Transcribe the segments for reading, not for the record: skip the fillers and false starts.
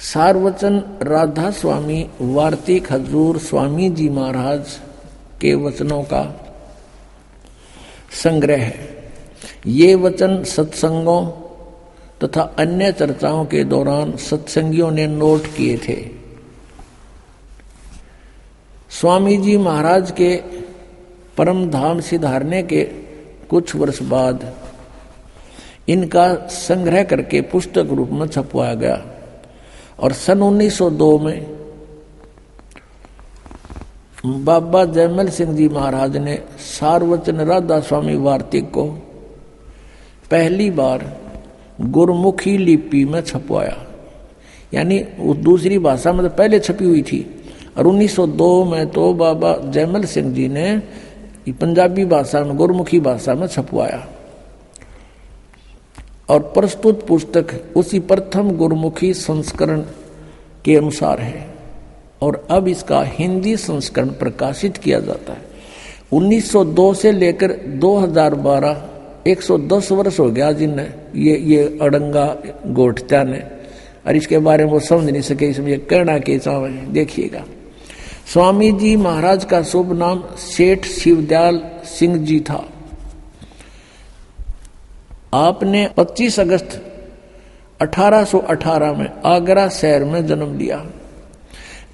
सारवचन राधा स्वामी वार्तिक हजूर स्वामी जी महाराज के वचनों का संग्रह है। ये वचन सत्संगों तथा अन्य चर्चाओं के दौरान सत्संगियों ने नोट किए थे। स्वामी जी महाराज के परम धाम सिधारने के कुछ वर्ष बाद इनका संग्रह करके पुस्तक रूप में छपवाया गया और सन 1902 में बाबा जयमल सिंह जी महाराज ने सारवचन राधा स्वामी वार्तिक को पहली बार गुरमुखी लिपि में छपवाया, यानी उस दूसरी भाषा में तो पहले छपी हुई थी और 1902 में तो बाबा जयमल सिंह जी ने पंजाबी भाषा में गुरमुखी भाषा में छपवाया और प्रस्तुत पुस्तक उसी प्रथम गुरमुखी संस्करण के अनुसार है और अब इसका हिंदी संस्करण प्रकाशित किया जाता है। 1902 से लेकर 2012 110 वर्ष हो गया जिनने ये अड़ंगा गोठत्या ने, और इसके बारे में वो समझ नहीं सके, इसमें ये कहना के चाहे देखिएगा। स्वामी जी महाराज का शुभ नाम सेठ शिवदयाल सिंह जी था। आपने 25 अगस्त 1818 में आगरा शहर में जन्म लिया।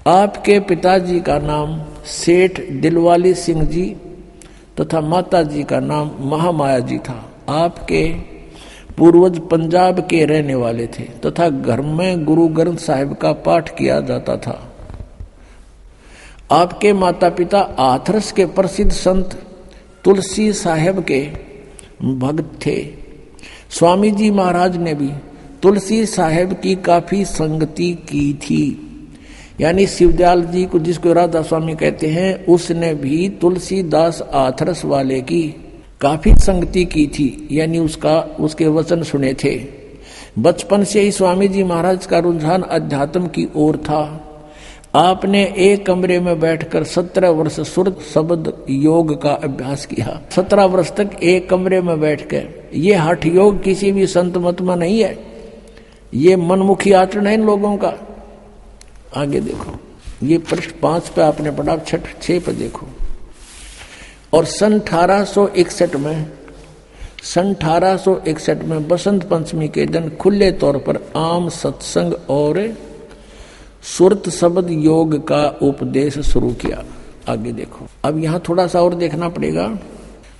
आपके पिताजी का नाम सेठ दिलवाली सिंह जी तथा माता जी का नाम महामाया जी था। आपके पूर्वज पंजाब के रहने वाले थे तथा घर में गुरु ग्रंथ साहिब का पाठ किया जाता था। आपके माता पिता हाथरस के प्रसिद्ध संत तुलसी साहेब के भक्त थे। स्वामी जी महाराज ने भी तुलसी साहेब की काफी संगति की थी, यानी शिवदयाल जी को जिसको राधा स्वामी कहते हैं उसने भी तुलसीदास हाथरस वाले की काफी संगति की थी, यानी उसके वचन सुने थे। बचपन से ही स्वामी जी महाराज का रुझान अध्यात्म की ओर था। आपने एक कमरे में बैठकर 17 वर्ष सुर शब्द योग का अभ्यास किया। 17 वर्ष तक एक कमरे में बैठकर, ये हठ योग किसी भी संत मत में नहीं है, ये मनमुखी आचरण है इन लोगों का। आगे देखो, ये पृष्ठ 5 पे आपने पढ़ा, 6 पे देखो। और सन 1861 में बसंत पंचमी के दिन खुले तौर पर आम सत्संग और सुरत शब्द योग का उपदेश शुरू किया। आगे देखो, अब यहाँ थोड़ा सा और देखना पड़ेगा।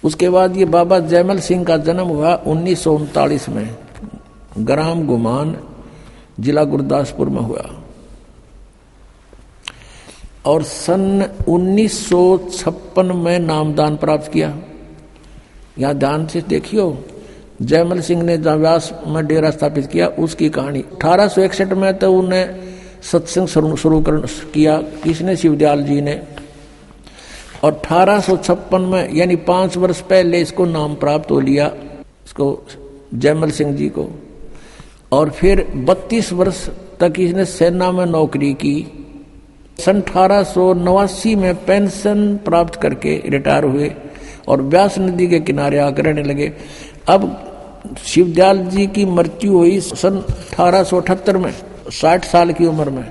उसके बाद ये बाबा जयमल सिंह का जन्म हुआ 1939 में, ग्राम गुमान, जिला गुरदासपुर में हुआ और सन 1956 में नामदान प्राप्त किया। यहाँ ध्यान से देखियो, जयमल सिंह ने जहाँ व्यास में डेरा स्थापित किया उसकी कहानी। 1861 में तो उन्हें सत्संग शुरू किया, किसने? शिवदयाल जी ने। और 1856 में, यानी 5 वर्ष पहले इसको नाम प्राप्त हो लिया, इसको जयमल सिंह जी को। और फिर 32 वर्ष तक इसने सेना में नौकरी की। सन 1889 में पेंशन प्राप्त करके रिटायर हुए और व्यास नदी के किनारे आकर रहने लगे। अब शिवदयाल जी की मृत्यु हुई सन 1878 में, 60 साल की उम्र में।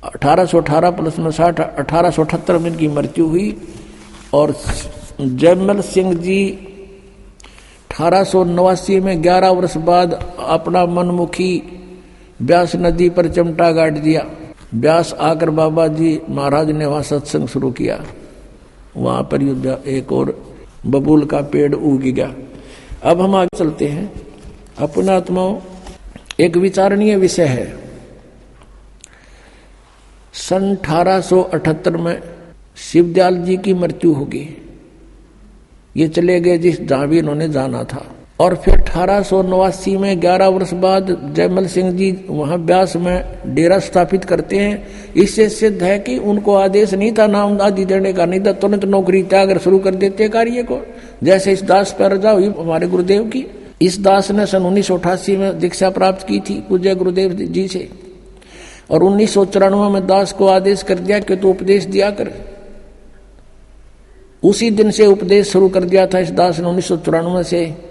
1818 प्लस में 60, 1878 में इनकी मृत्यु हुई। और जयमल सिंह जी 1889 में 11 वर्ष बाद अपना मनमुखी व्यास नदी पर चमटा गाड़ दिया। व्यास आकर बाबा जी महाराज ने वहां सत्संग शुरू किया। वहां पर एक और बबूल का पेड़ उग गया। अब हम आगे चलते हैं। अपना आत्माओं, एक विचारणीय विषय है। सन 1878 में शिवदयाल जी की मृत्यु होगी। ये चले गए जिस जहां भी इन्होंने जाना था। और फिर 1889 में 11 वर्ष बाद जयमल सिंह जी वहां व्यास में डेरा स्थापित करते हैं। इससे सिद्ध है कि उनको आदेश नहीं था नाम आदि देने का, नहीं था तुरंत नौकरी त्याग शुरू कर देते कार्य को। जैसे इस दास पर रजा हुई हमारे गुरुदेव की। इस दास ने सन 1988 में दीक्षा प्राप्त की थी पूज्य गुरुदेव जी से, और 1994 में दास को आदेश कर दिया कि तू उपदेश दिया कर। उसी दिन से उपदेश शुरू कर दिया था इस दास ने 1994 से।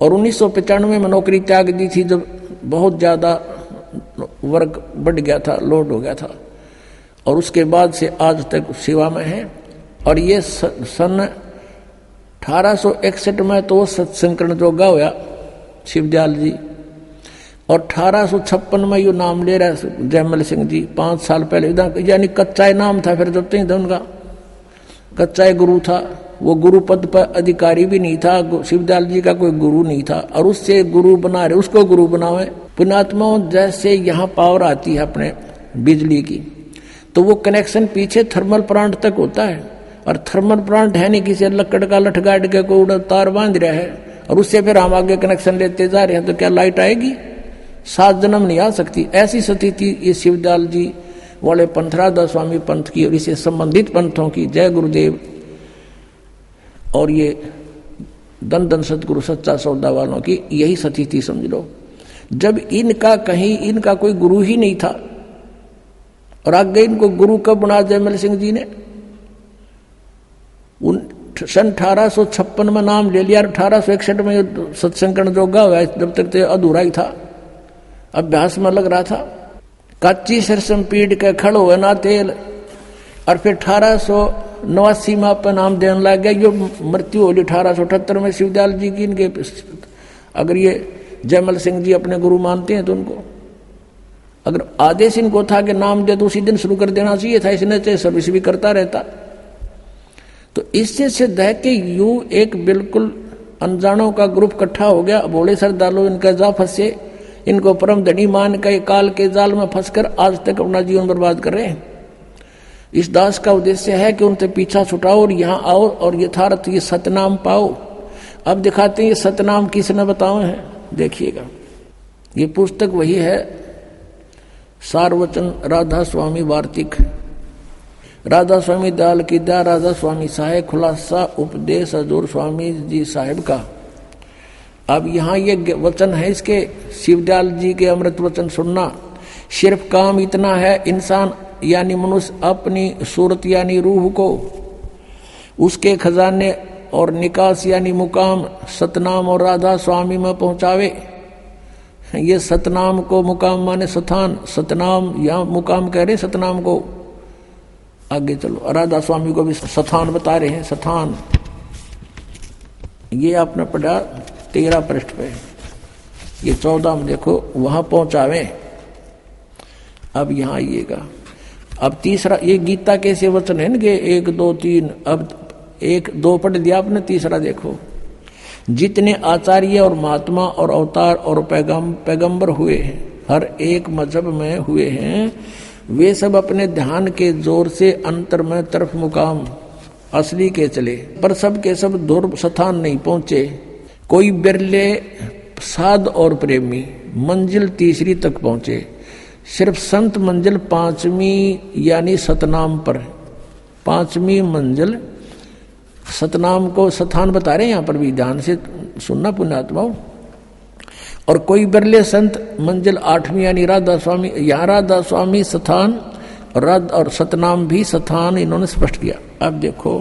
और 1995 में नौकरी त्याग दी थी जब बहुत ज्यादा वर्क बढ़ गया था, लोड हो गया था, और उसके बाद से आज तक सेवा में है। और ये सन 1861 में तो सत्संकरण जोगा होया शिवदयाल जी, और 1856 में यो नाम ले रहा जयमल सिंह जी, 5 साल पहले, यानी कच्चा नाम था। फिर जब तक उनका कच्चा गुरु था, वो गुरु पद पर अधिकारी भी नहीं था, शिवदयाल जी का कोई गुरु नहीं था, और उससे गुरु बना रहे, उसको गुरु बनावे। पुण्यात्माओं, जैसे यहाँ पावर आती है अपने बिजली की, तो वो कनेक्शन पीछे थर्मल प्लांट तक होता है, और थर्मल प्लांट है नहीं किसी लकड़ का लठगाड़ के कोई तार बांध रहा है, और उससे फिर हम आगे कनेक्शन लेते जा रहे हैं, तो क्या लाइट आएगी? 7 जन्म नहीं आ सकती। ऐसी स्थिति ये शिवदयाल जी वाले पंथ, राधा स्वामी पंथ की और इससे संबंधित पंथों की, जय गुरुदेव, और ये दन दन सतगुरु सच्चा सौदा वालों की यही स्थिति समझ लो। जब इनका कहीं इनका कोई गुरु ही नहीं था, और आगे इनको गुरु कब बना जयमल सिंह जी ने? सन 1856 में नाम ले लिया, 1861 में सत्संकरण जोगा हुआ, जब तक तो अधूरा ही था, अभ्यास में लग रहा था। कच्ची सरसम पीड़ के खड़ो है ना तेल, और फिर 1889 में अपन नाम देने लग गया। यो मृत्यु होली 1878 में शिवदयाल जी की। इनके अगर ये जयमल सिंह जी अपने गुरु मानते हैं तो उनको अगर आदेश इनको था कि नाम दे तो उसी दिन शुरू कर देना चाहिए था, इसने चाहे सर्विस भी करता रहता। तो इससे सिद्ध है कि यूं एक बिल्कुल अनजानों का ग्रुप इकट्ठा हो गया, भोले श्रद्धालु इनका जा फंसे, इनको परम धनी मान के काल के जाल में फंसकर आज तक अपना जीवन बर्बाद कर रहे हैं। इस दास का उद्देश्य है कि उनसे पीछा छुटाओ और यहाँ आओ और यथार्थ ये सतनाम पाओ। अब दिखाते हैं ये सतनाम किसने बताए हैं, देखिएगा। ये पुस्तक वही है, सारवचन राधा स्वामी वार्तिक, राधा स्वामी दयाल की दया, राधा स्वामी साहेब खुलासा उपदेश हजूर स्वामी जी साहेब का। अब यहाँ ये वचन है इसके, शिवदयाल जी के अमृत वचन सुनना। सिर्फ काम इतना है, इंसान यानी मनुष्य अपनी सूरत यानी रूह को उसके खजाने और निकास यानी मुकाम सतनाम और राधा स्वामी में पहुंचावे। ये सतनाम को मुकाम माने स्थान, सतनाम या मुकाम कह रहे सतनाम को। आगे चलो, राधा स्वामी को भी स्थान बता रहे हैं, स्थान। ये आपने पढ़ा 13 पृष्ठ पे, ये 14 में देखो, वहां पहुंचावे। अब यहां आइएगा। अब तीसरा, ये गीता कैसे वचन है ना, 1 2 3, अब 1 2 पढ़ दिया आपने, तीसरा देखो। जितने आचार्य और महात्मा और अवतार और पैगंबर हुए हैं, हर एक मजहब में हुए हैं, वे सब अपने ध्यान के जोर से अंतर में तरफ मुकाम असली के चले, पर सब के सब दूर स्थान नहीं पहुंचे। कोई बिरले साध और प्रेमी मंजिल तीसरी तक पहुंचे। सिर्फ संत मंजिल 5वीं यानी सतनाम पर, 5वीं मंजिल सतनाम को स्थान बता रहे हैं। यहाँ पर भी ध्यान से सुनना पुण्यात्माओं। और कोई बिरले संत मंजिल 8वीं यानी राधा स्वामी, यहाँ राधा स्वामी स्थान और सतनाम भी स्थान इन्होंने स्पष्ट किया। अब देखो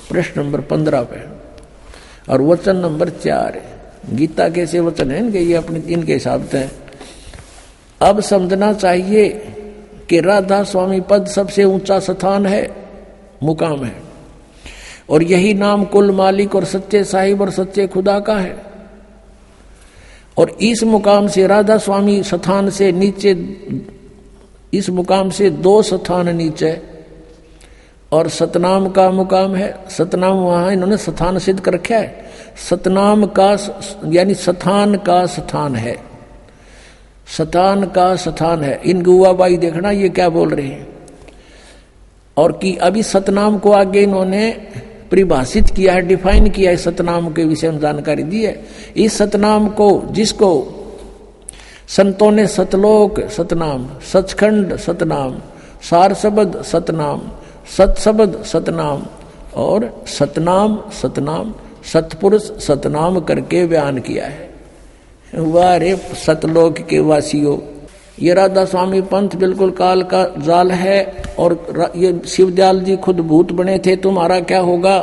प्रश्न नंबर 15 पे और वचन नंबर 4 है। गीता कैसे वचन है इनके, ये अपने इनके हिसाब से। अब समझना चाहिए कि राधा स्वामी पद सबसे ऊंचा स्थान है, मुकाम है, और यही नाम कुल मालिक और सच्चे साहिब और सच्चे खुदा का है। और इस मुकाम से राधा स्वामी स्थान से नीचे, इस मुकाम से 2 स्थान नीचे और सतनाम का मुकाम है। सतनाम वहां इन्होंने स्थान सिद्ध कर रखा है। सतनाम का यानी स्थान का स्थान है, स्थान का स्थान है। इन गुआबाई देखना ये क्या बोल रहे हैं। और कि अभी सतनाम को आगे इन्होंने परिभाषित किया है, डिफाइन किया है, सतनाम के विषय में जानकारी दी है। इस सतनाम को, जिसको संतों ने सतलोक सतनाम, सचखंड सतनाम, सार शब्द सतनाम, सतशब्द सतनाम और सतनाम सतनाम, सतपुरुष सतनाम करके बयान किया है। वाह रे सतलोक के वासियों, ये राधा स्वामी पंथ बिल्कुल काल का जाल है। और ये शिवदयाल जी खुद भूत बने थे, तुम्हारा क्या होगा?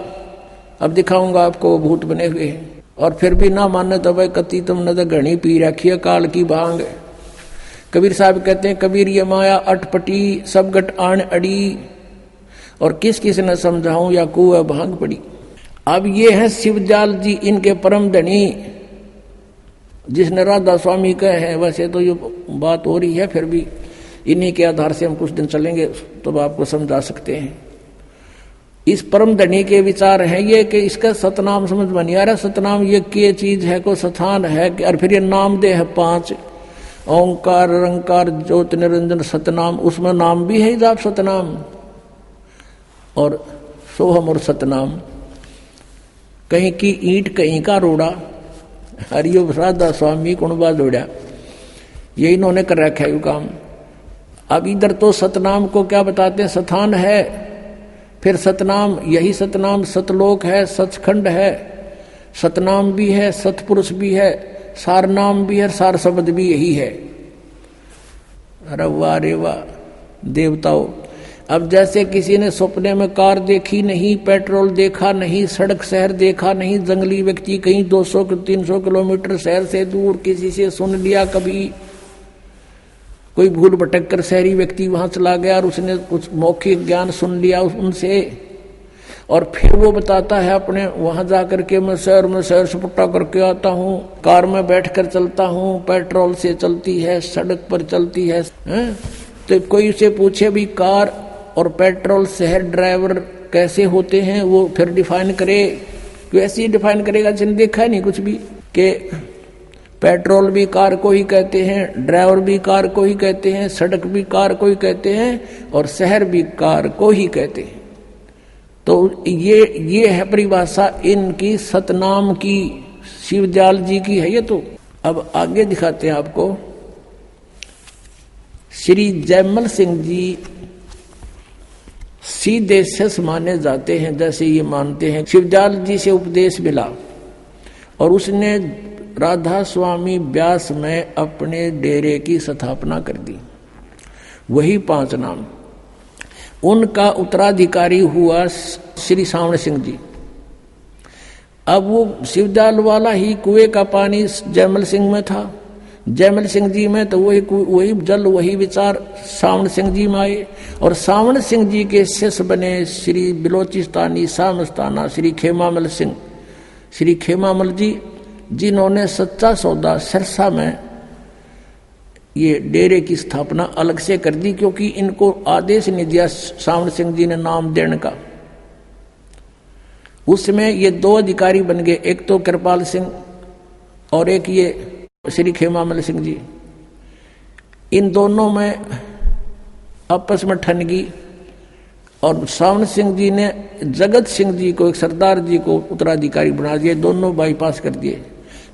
अब दिखाऊंगा आपको, वो भूत बने हुए हैं। और फिर भी ना माने तो भाई कति तुमने तो घनी पी रखी है काल की भांग। कबीर साहब कहते हैं, कबीर ये माया अटपटी सब गट आन अड़ी, और किस किस न समझाऊं या कुआ भांग पड़ी। अब ये है शिवजाल जी, इनके परम धनी, जिसने राधा स्वामी कहे हैं। वैसे तो ये बात हो रही है, फिर भी इन्हीं के आधार से हम कुछ दिन चलेंगे तो आपको समझा सकते हैं। इस परम धनी के विचार है ये कि इसका सतनाम समझ में नहीं आ रहा। सतनाम ये क्या चीज है, को स्थान है कि, और फिर ये नाम दे है 5, ओंकार रंकार ज्योति निरंजन सतनाम, उसमें नाम भी है जाप सतनाम और सोहम और सतनाम। कहीं की ईंट कहीं का रोड़ा, हरियो राधा स्वामी कुणबा जोड़ा, ये इन्होंने कर रखा है काम। अब इधर तो सतनाम को क्या बताते हैं, स्थान है, फिर सतनाम, यही सतनाम सतलोक है, सचखंड है, सतनाम भी है, सतपुरुष भी है, सार नाम भी है, सार शब्द भी यही है। अरे वाह रे वाह देवताओं। अब जैसे किसी ने सपने में कार देखी नहीं, पेट्रोल देखा नहीं, सड़क शहर देखा नहीं, जंगली व्यक्ति कहीं 200-300 किलोमीटर शहर से दूर किसी से सुन लिया, कभी कोई भूल भटक कर शहरी व्यक्ति वहां चला गया और उसने कुछ मौखिक ज्ञान सुन लिया उनसे, और फिर वो बताता है अपने वहां जाकर के मैं शहर में सैर सपाटा करके आता हूँ, कार में बैठकर चलता हूँ, पेट्रोल से चलती है, सड़क पर चलती है। तो कोई उसे पूछे भी कार और पेट्रोल शहर ड्राइवर कैसे होते हैं, वो फिर डिफाइन करे। वैसे ही डिफाइन करेगा जिसने देखा है नहीं कुछ भी, कि पेट्रोल भी कार को ही कहते हैं, ड्राइवर भी कार को ही कहते हैं, सड़क भी कार को ही कहते हैं, और शहर भी कार को ही कहते हैं। तो ये है परिभाषा इनकी सतनाम की, शिवजाल जी की है ये। तो अब आगे दिखाते हैं आपको। श्री जयमल सिंह जी सीधे सस माने जाते हैं, जैसे ये मानते हैं शिवजाल जी से उपदेश मिला और उसने राधा स्वामी व्यास में अपने डेरे की स्थापना कर दी। वही 5 नाम। उनका उत्तराधिकारी हुआ श्री सावण सिंह जी। अब वो शिवजाल वाला ही कुएं का पानी जयमल सिंह में था, जयमल सिंह जी में, तो वही जल वही विचार सावण सिंह जी में आए, और सावण सिंह जी के शिष्य बने श्री बिलोचिस्तानी सामस्ताना श्री खेमामल सिंह, श्री खेमामल जी, जिन्होंने सच्चा सौदा सिरसा में ये डेरे की स्थापना अलग से कर दी, क्योंकि इनको आदेश नहीं दिया सावण सिंह जी ने नाम देने का। उसमें ये 2 अधिकारी बन गए, एक तो कृपाल सिंह और एक ये श्री खेमामल सिंह जी। इन दोनों में आपस में ठनगी, और सावण सिंह जी ने जगत सिंह जी को, एक सरदार जी को उत्तराधिकारी बना दिया, दोनों बाईपास कर दिए।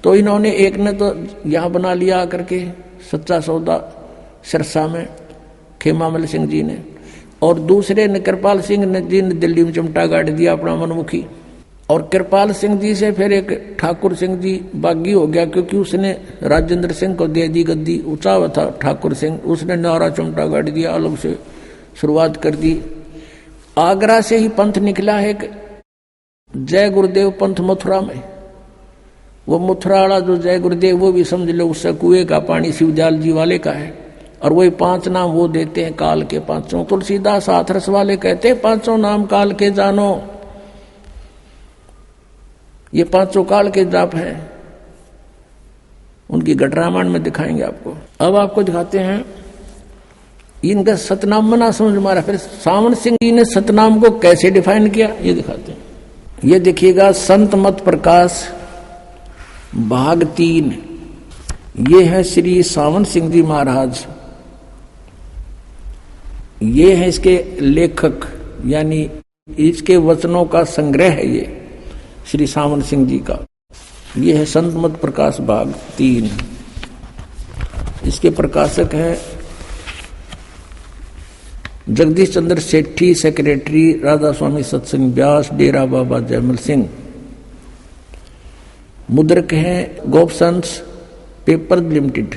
तो इन्होंने एक ने तो यहाँ बना लिया करके सच्चा सौदा सिरसा में खेमामल सिंह जी ने, और दूसरे ने कृपाल सिंह ने जी ने दिल्ली में चिमटा गाड़ दिया अपना मनमुखी। और कृपाल सिंह जी से फिर एक ठाकुर सिंह जी बागी हो गया, क्योंकि उसने राजेंद्र सिंह को दे दी गद्दी, ऊंचा हुआ था ठाकुर सिंह, उसने नारा चिमटा गाड़ दिया, अलग से शुरुआत कर दी। आगरा से ही पंथ निकला है एक जय गुरुदेव पंथ मथुरा में। वो मथुरा वाला जो जय गुरुदेव, वो भी समझ लो उससे कुएं का पानी शिवजाल जी वाले का है। और वही 5 नाम वो देते हैं काल के 5। तुलसीदास हाथरस वाले कहते हैं 5 नाम काल के जानो, ये 5 काल के जाप है। उनकी घटरामायण में दिखाएंगे आपको। अब आपको दिखाते हैं इनका सतनाम मना समझ मारा। फिर सावण सिंह जी ने सतनाम को कैसे डिफाइन किया ये दिखाते हैं। ये देखिएगा संत मत प्रकाश भाग 3। ये है श्री सावण सिंह जी महाराज, ये है इसके लेखक, यानी इसके वचनों का संग्रह है ये श्री सावण सिंह जी का। ये है संत मत प्रकाश भाग 3। इसके प्रकाशक है जगदीश चंद्र सेठी, सेक्रेटरी राधा स्वामी सत्संग व्यास, डेरा बाबा जयमल सिंह। मुद्रक हैं गोपसंस पेपर लिमिटेड।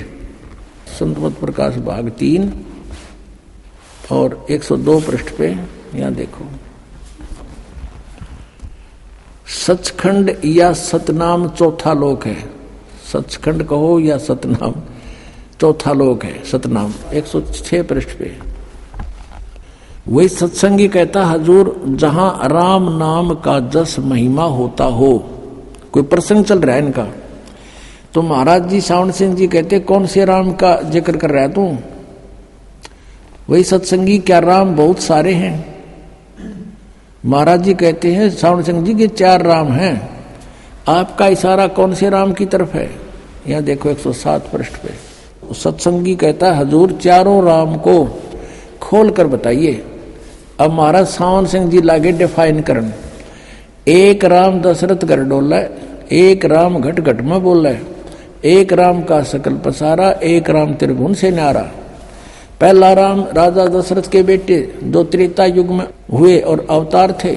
संत मत प्रकाश भाग 3 और 102 पृष्ठ पे यहां देखो, सचखंड या सतनाम चौथा लोक है। सचखंड कहो या सतनाम, चौथा लोक है सतनाम, 106 पृष्ठ पे। वही सत्संगी कहता, हजूर जहां राम नाम का जस महिमा होता हो, कोई प्रसंग चल रहा है इनका, तो महाराज जी सावन सिंह जी कहते कौन से राम का जिक्र कर रहा है तू? वही सत्संगी, क्या राम बहुत सारे हैं? महाराज जी कहते हैं सावन सिंह जी के 4 राम हैं। आपका इशारा कौन से राम की तरफ है? यहां देखो 107 पृष्ठ पे। सत्संगी कहता है हजूर चारों राम को खोल कर बताइए। अब महाराज सावन सिंह जी लागे डिफाइन करन, एक राम दशरथ घर डोला है, एक राम घट घट में बोला है, एक राम का सकल पसारा, एक राम त्रिभुवन से न्यारा। पहला राम राजा दशरथ के बेटे जो त्रेता युग में हुए और अवतार थे,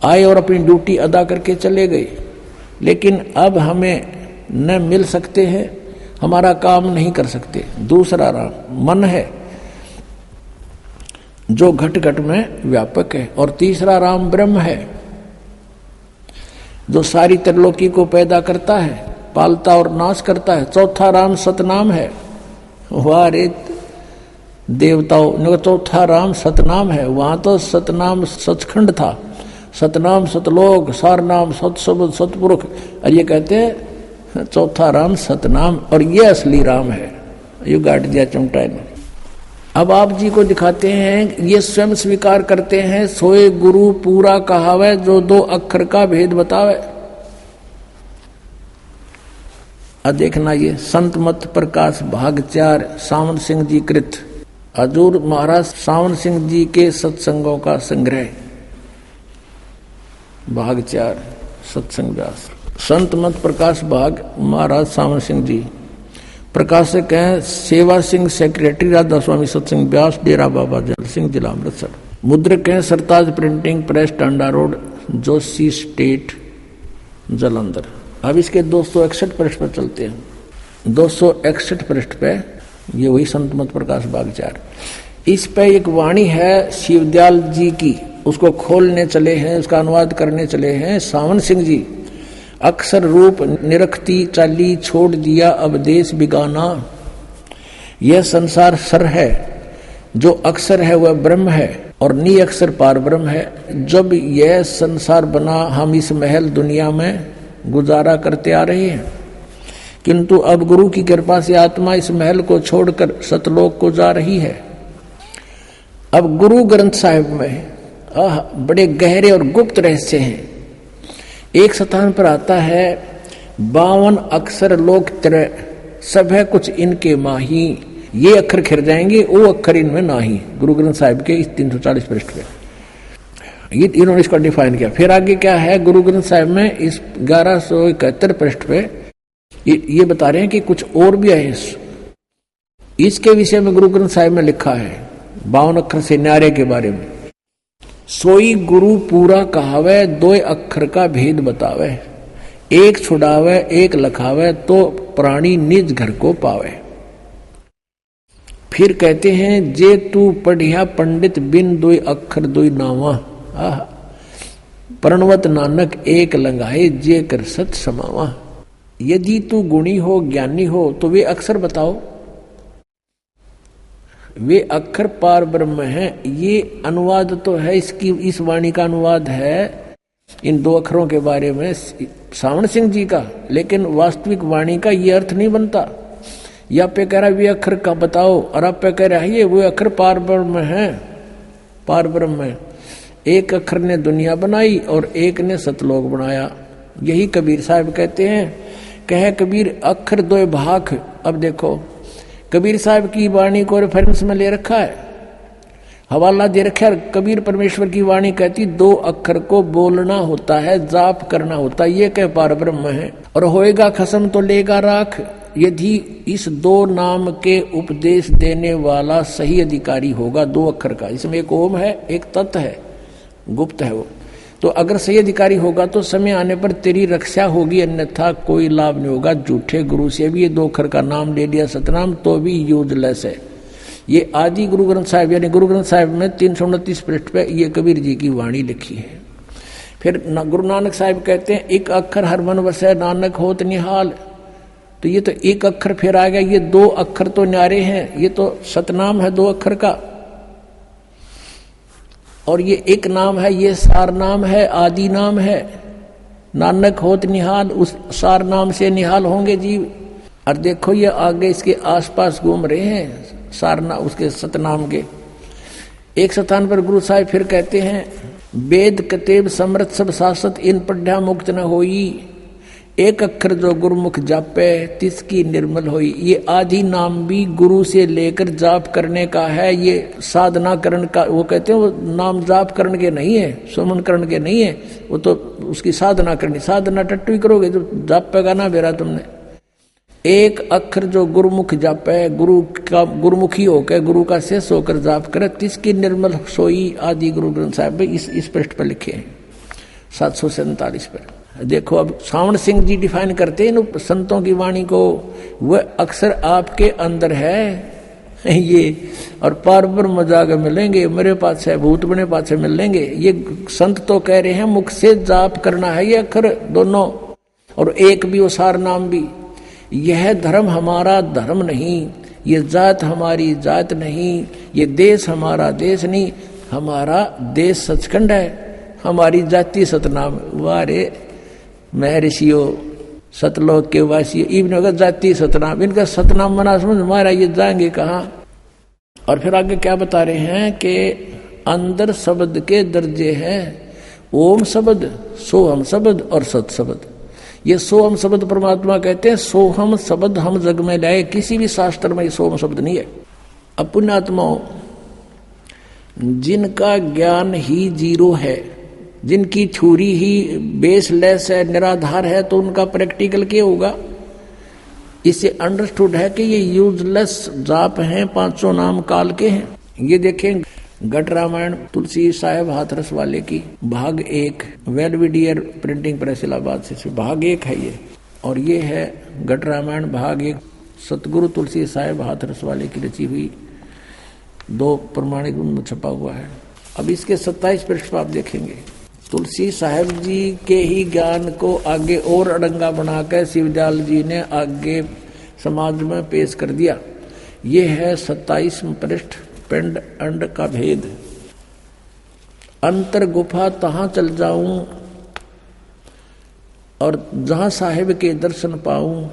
आए और अपनी ड्यूटी अदा करके चले गए, लेकिन अब हमें न मिल सकते हैं, हमारा काम नहीं कर सकते। दूसरा राम मन है जो घट घट में व्यापक है, और तीसरा राम ब्रह्म है जो सारी त्रिलोकी को पैदा करता है, पालता और नाश करता है। चौथा राम सतनाम है। वाह रे देवताओं, चौथा राम सतनाम है। वहां तो सतनाम सचखंड था, सतनाम सतलोक, सारनाम सतशब्द सतपुरुष, और ये कहते हैं चौथा राम सतनाम, और ये असली राम है। यू गाट दिया चमटा ने। अब आप जी को दिखाते हैं, ये स्वयं स्वीकार करते हैं, सोए गुरु पूरा कहावे जो 2 अक्षर का भेद बतावे। अब देखना ये संत मत प्रकाश भाग 4 सावन सिंह जी कृत, हजूर महाराज सावन सिंह जी के सत्संगों का संग्रह, भाग 4 सत्संग व्यास। संत मत प्रकाश भाग महाराज सावन सिंह जी, प्रकाशक हैं सेवा सिंह, सेक्रेटरी राधा स्वामी सत्संग व्यास, डेरा बाबा जल सिंह, जिला अमृतसर। मुद्रक हैं Sartaj printing press, Tanda road, Joshi state, Jalandhar. अब इसके 261 पृष्ठ पर चलते हैं। 261 पृष्ठ पे ये वही संत मत प्रकाश भाग 4। इस पे एक वाणी है शिवदयाल जी की, उसको खोलने चले हैं, उसका अनुवाद करने चले हैं सावन सिंह जी। अक्षर रूप निरखती चाली छोड़ दिया अब देश बिगाना, यह संसार सर है, जो अक्षर है वह ब्रह्म है और नी अक्षर पार ब्रह्म है। जब यह संसार बना हम इस महल दुनिया में गुजारा करते आ रहे हैं, किंतु अब गुरु की कृपा से आत्मा इस महल को छोड़कर सतलोक को जा रही है। अब गुरु ग्रंथ साहिब में बड़े गहरे और गुप्त रहस्य हैं। एक स्थान पर आता है 52 अक्षर लोक त्रय, सब है कुछ इनके माही, ये अक्षर खिर जाएंगे वो अक्षर इनमें नाही। गुरु ग्रंथ साहिब के इस 340 पृष्ठ पे ये इन्होंने इसको डिफाइन किया। फिर आगे क्या है गुरु ग्रंथ साहिब में इस 1171 पृष्ठ पे ये बता रहे हैं कि कुछ और भी है। इसके विषय में गुरु ग्रंथ साहिब में लिखा है 52 अक्षर से न्यारे के बारे में। सोई गुरु पूरा कहावे 2 अक्षर का भेद बतावे, एक छुड़ावे एक लखावे तो प्राणी निज घर को पावे। फिर कहते हैं जे तू पढ़िया पंडित बिन 2 अक्षर 2 नावा, प्रणवत नानक एक लंगाए जे कर सत समावा। यदि तू गुणी हो ज्ञानी हो तो वे अक्षर बताओ, वे अक्षर पार ब्रह्म है। ये अनुवाद तो है इसकी, इस वाणी का अनुवाद है इन 2 अक्षरों के बारे में सावन सिंह जी का, लेकिन वास्तविक वाणी का ये अर्थ नहीं बनता। या पे कह रहा वे अक्षर का बताओ, और आप पे कह रहा है ये वो अक्षर पार ब्रह्म है, पार ब्रह्म है। एक अक्षर ने दुनिया बनाई और एक ने सतलोक बनाया। यही कबीर साहब कहते हैं, कहे कबीर अक्षर 2 भाग। अब देखो कबीर साहब की वाणी को रेफरेंस में ले रखा है, हवाला दे रखा है। कबीर परमेश्वर की वाणी कहती 2 अक्षर को बोलना होता है, जाप करना होता है, ये कह पार ब्रह्म है। और होएगा खसम तो लेगा राख, यदि इस 2 नाम के उपदेश देने वाला सही अधिकारी होगा 2 अक्षर का। इसमें एक ओम है, एक तत् है, गुप्त है वो। तो अगर सही अधिकारी होगा तो समय आने पर तेरी रक्षा होगी, अन्यथा कोई लाभ नहीं होगा। झूठे गुरु से भी ये 2 अक्षर का नाम ले लिया सतनाम तो भी यूजलेस है। ये आदि गुरु ग्रंथ साहिब यानी गुरु ग्रंथ साहिब में 329 पृष्ठ पे ये कबीर जी की वाणी लिखी है। फिर गुरु नानक साहिब कहते हैं 1 अक्षर हर मन वसै नानक होत निहाल, तो ये तो एक अक्षर फिर आ गया, ये 2 अक्षर तो न्यारे हैं, ये तो सतनाम है 2 अक्षर का, और ये एक नाम है, ये सार नाम है, आदि नाम है। नानक होत निहाल, उस सार नाम से निहाल होंगे जीव। और देखो ये आगे इसके आसपास घूम रहे हैं सारना उसके सतनाम के। एक स्थान पर गुरु साहिब फिर कहते हैं, वेद कतेब समृत सब शासत, इन पढ़ा मुक्त न होई, एक अक्षर जो गुरुमुख जापे तिसकी निर्मल होई। ये आदि नाम भी गुरु से लेकर जाप करने का है, ये साधना करने का। वो कहते हैं वो नाम जाप करने के नहीं है, सुमन करने के नहीं है, वो तो उसकी साधना करनी। साधना टट्टू ही करोगे जो जाप पेगा ना बेरा तुमने। एक अक्षर जो गुरुमुख जापे, गुरु का गुरुमुखी होकर गुरु का शेष होकर जाप करे, तिसकी निर्मल सोई। आदि गुरु ग्रंथ साहिब इस पृष्ठ पर लिखे हैं 747 पर। देखो अब सावण सिंह जी डिफाइन करते हैं संतों की वाणी को, वह अक्सर आपके अंदर है ये, और पार ब्रह्म जाकर मिलेंगे, मेरे पास है भूत बने पास मिल लेंगे। ये संत तो कह रहे हैं मुख से जाप करना है ये अक्षर दोनों, और एक भी वो सार नाम भी। यह धर्म हमारा धर्म नहीं, ये जात हमारी जात नहीं, ये देश हमारा देश नहीं, हमारा देश सचखंड है, हमारी जाति सतनाम। वारे महर्षियों सतलोक के वासी इवन जाति सतनाम, इनका सतनाम मना समझ हमारा, ये जाएंगे कहाँ। और फिर आगे क्या बता रहे हैं कि अंदर शब्द के दर्जे हैं, ओम शब्द, सोहम शब्द और सत शब्द। ये सोहम शब्द परमात्मा कहते हैं, सोहम शब्द हम जग में लाए, किसी भी शास्त्र में सोहम शब्द नहीं है। अब पुण्यात्माओं, जिनका ज्ञान ही जीरो है, जिनकी थ्योरी ही बेसलेस है, निराधार है, तो उनका प्रैक्टिकल क्या होगा। इससे अंडरस्टूड है कि ये यूजलेस जाप हैं, 500 नाम काल के हैं। ये देखें घट रामायण तुलसी साहेब हाथरस वाले की भाग 1, वेलविडियर प्रिंटिंग प्रेस इलाहाबाद से भाग 1 है ये, और ये है घट रामायण भाग 1 सतगुरु तुलसी साहेब हाथरस वाले की रची हुई, 2 प्रमाणिक में छपा हुआ है। अब इसके 27 पृष्ठ पर आप देखेंगे, तुलसी साहेब जी के ही ज्ञान को आगे और अड़ंगा बनाकर शिवदयाल जी ने आगे समाज में पेश कर दिया। ये है 27 पृष्ठ, पिंड अंड का भेद। अंतर गुफा तहां चल जाऊं, और जहां साहेब के दर्शन पाऊं,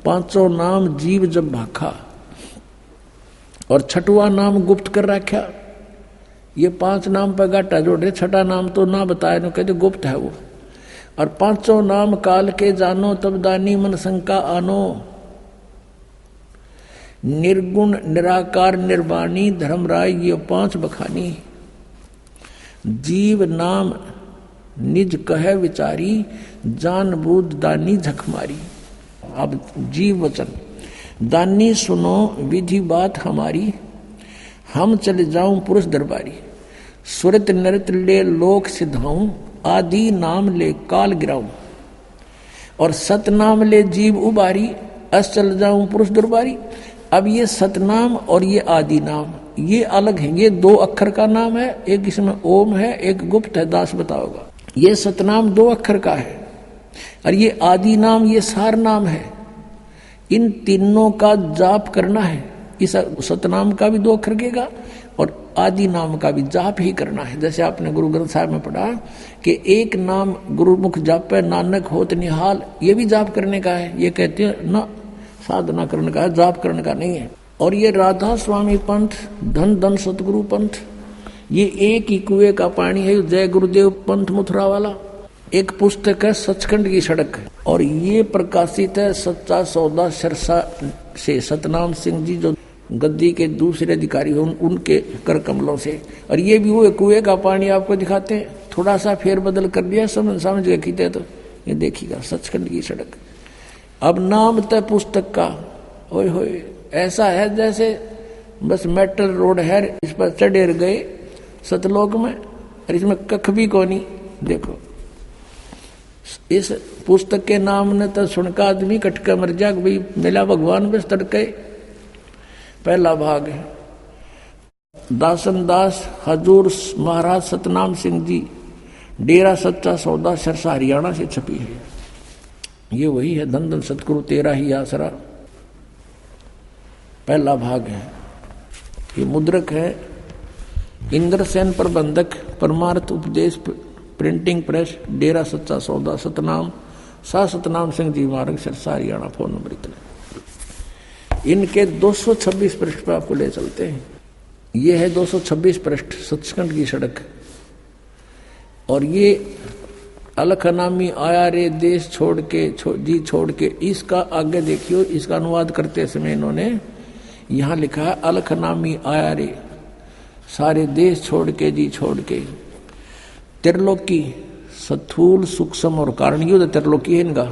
500 नाम जीव जब भाखा, और 6वां नाम गुप्त कर रखा। ये 5 नाम पर गाटा जोड़े, 6ठा नाम तो ना बताए, ना कहते गुप्त है वो। और 500 नाम काल के जानो, तब दानी मन शंका आनो। निर्गुण निराकार निर्वाणी धर्मराय, ये 5 बखानी। जीव नाम निज कह विचारी, जान बूझ दानी झकमारी। अब जीव वचन, दानी सुनो विधि बात हमारी, हम चले जाऊं पुरुष दरबारी। सुरत नृत ले लोक सिधाऊं, आदि नाम ले काल गिराऊं। और सतनाम ले जीव उबारी, अस चल जाऊं पुरुष दरबारी। अब ये सतनाम और ये आदि नाम ये अलग है, ये 2 अक्षर का नाम है, एक इसमें ओम है, एक गुप्त है, दास बताओगा। ये सतनाम 2 अक्षर का है, और ये आदि नाम ये सार नाम है। इन तीनों का जाप करना है। इस सतनाम का भी 2 अक्षर केगा, और आदि नाम का भी जाप ही करना है। जैसे आपने गुरु ग्रंथ साहिब में पढ़ा कि एक नाम गुरुमुख जापे नानक होत निहाल, ये भी जाप करने का है। ये कहते हैं ना साधना करने का है, जाप करने का नहीं है। और ये राधा स्वामी पंथ, धन धन सतगुरु पंथ, ये एक ही कुएं का पानी है। जय गुरुदेव पंथ मथुरा वाला एक पुस्तक है, सचखंड की सड़क, और ये प्रकाशित है सच्चा सौदा सिरसा से, सतनाम सिंह जी जो गद्दी के दूसरे अधिकारी हैं उनके कर कमलों से। और ये भी वो कुएं का पानी आपको दिखाते हैं, थोड़ा सा फेर बदल कर दिया, समझ गए खींचे तो ये देखिएगा सचखंड की सड़क। अब नाम तय पुस्तक का ओए होए ऐसा है जैसे बस मेटल रोड है, इस पर चढ़े गए सतलोक में, और इसमें कख भी कोनी। देखो इस पुस्तक के नाम ने तो सुनका आदमी कटका मर जा, भाई मिला भगवान बस तड़के। पहला भाग है दासन दास हजूर महाराज सतनाम सिंह जी, डेरा सच्चा सौदा सिरसा हरियाणा से छपी है। ये वही है, धन धन सतगुरु तेरा ही आसरा, पहला भाग है। ये मुद्रक है इंद्रसेन प्रबंधक, परमार्थ उपदेश प्रिंटिंग प्रेस, डेरा सच्चा सौदा, सतनाम सा सतनाम सिंह जी मार्ग, सिरसा, हरियाणा। फोन नंबर इतने। इनके 226 पृष्ठ पर आपको ले चलते हैं। ये है 226 पृष्ठ सचखंड की सड़क। और ये अलख नामी आया रे देश छोड़ के जी छोड़ के, इसका आगे देखियो, इसका अनुवाद करते समय इन्होंने यहां लिखा है अलख नामी आया रे, सारे देश छोड़ के जी छोड़ के, त्रिलोकी स्थूल सूक्ष्म और कारण युद्ध त्रिलोकी है इनका,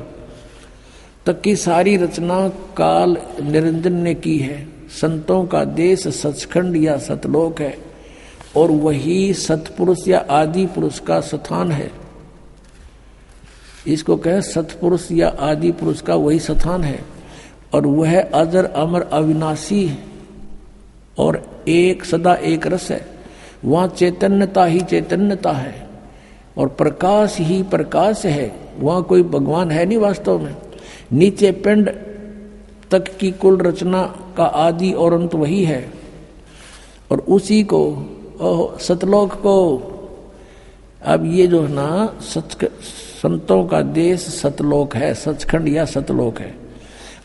तक की सारी रचना काल निरंजन ने की है। संतों का देश सचखंड या सतलोक है और वही सतपुरुष या आदि पुरुष का स्थान है। इसको कहें सतपुरुष या आदि पुरुष का वही स्थान है और वह अजर अमर अविनाशी और एक सदा एक रस है। वहां चैतन्यता ही चैतन्यता है और प्रकाश ही प्रकाश है। वहां कोई भगवान है नहीं वास्तव में। नीचे पिंड तक की कुल रचना का आदि और अंत वही है और उसी को सतलोक को, अब ये जो है ना संतों का देश सतलोक है, सचखंड या सतलोक है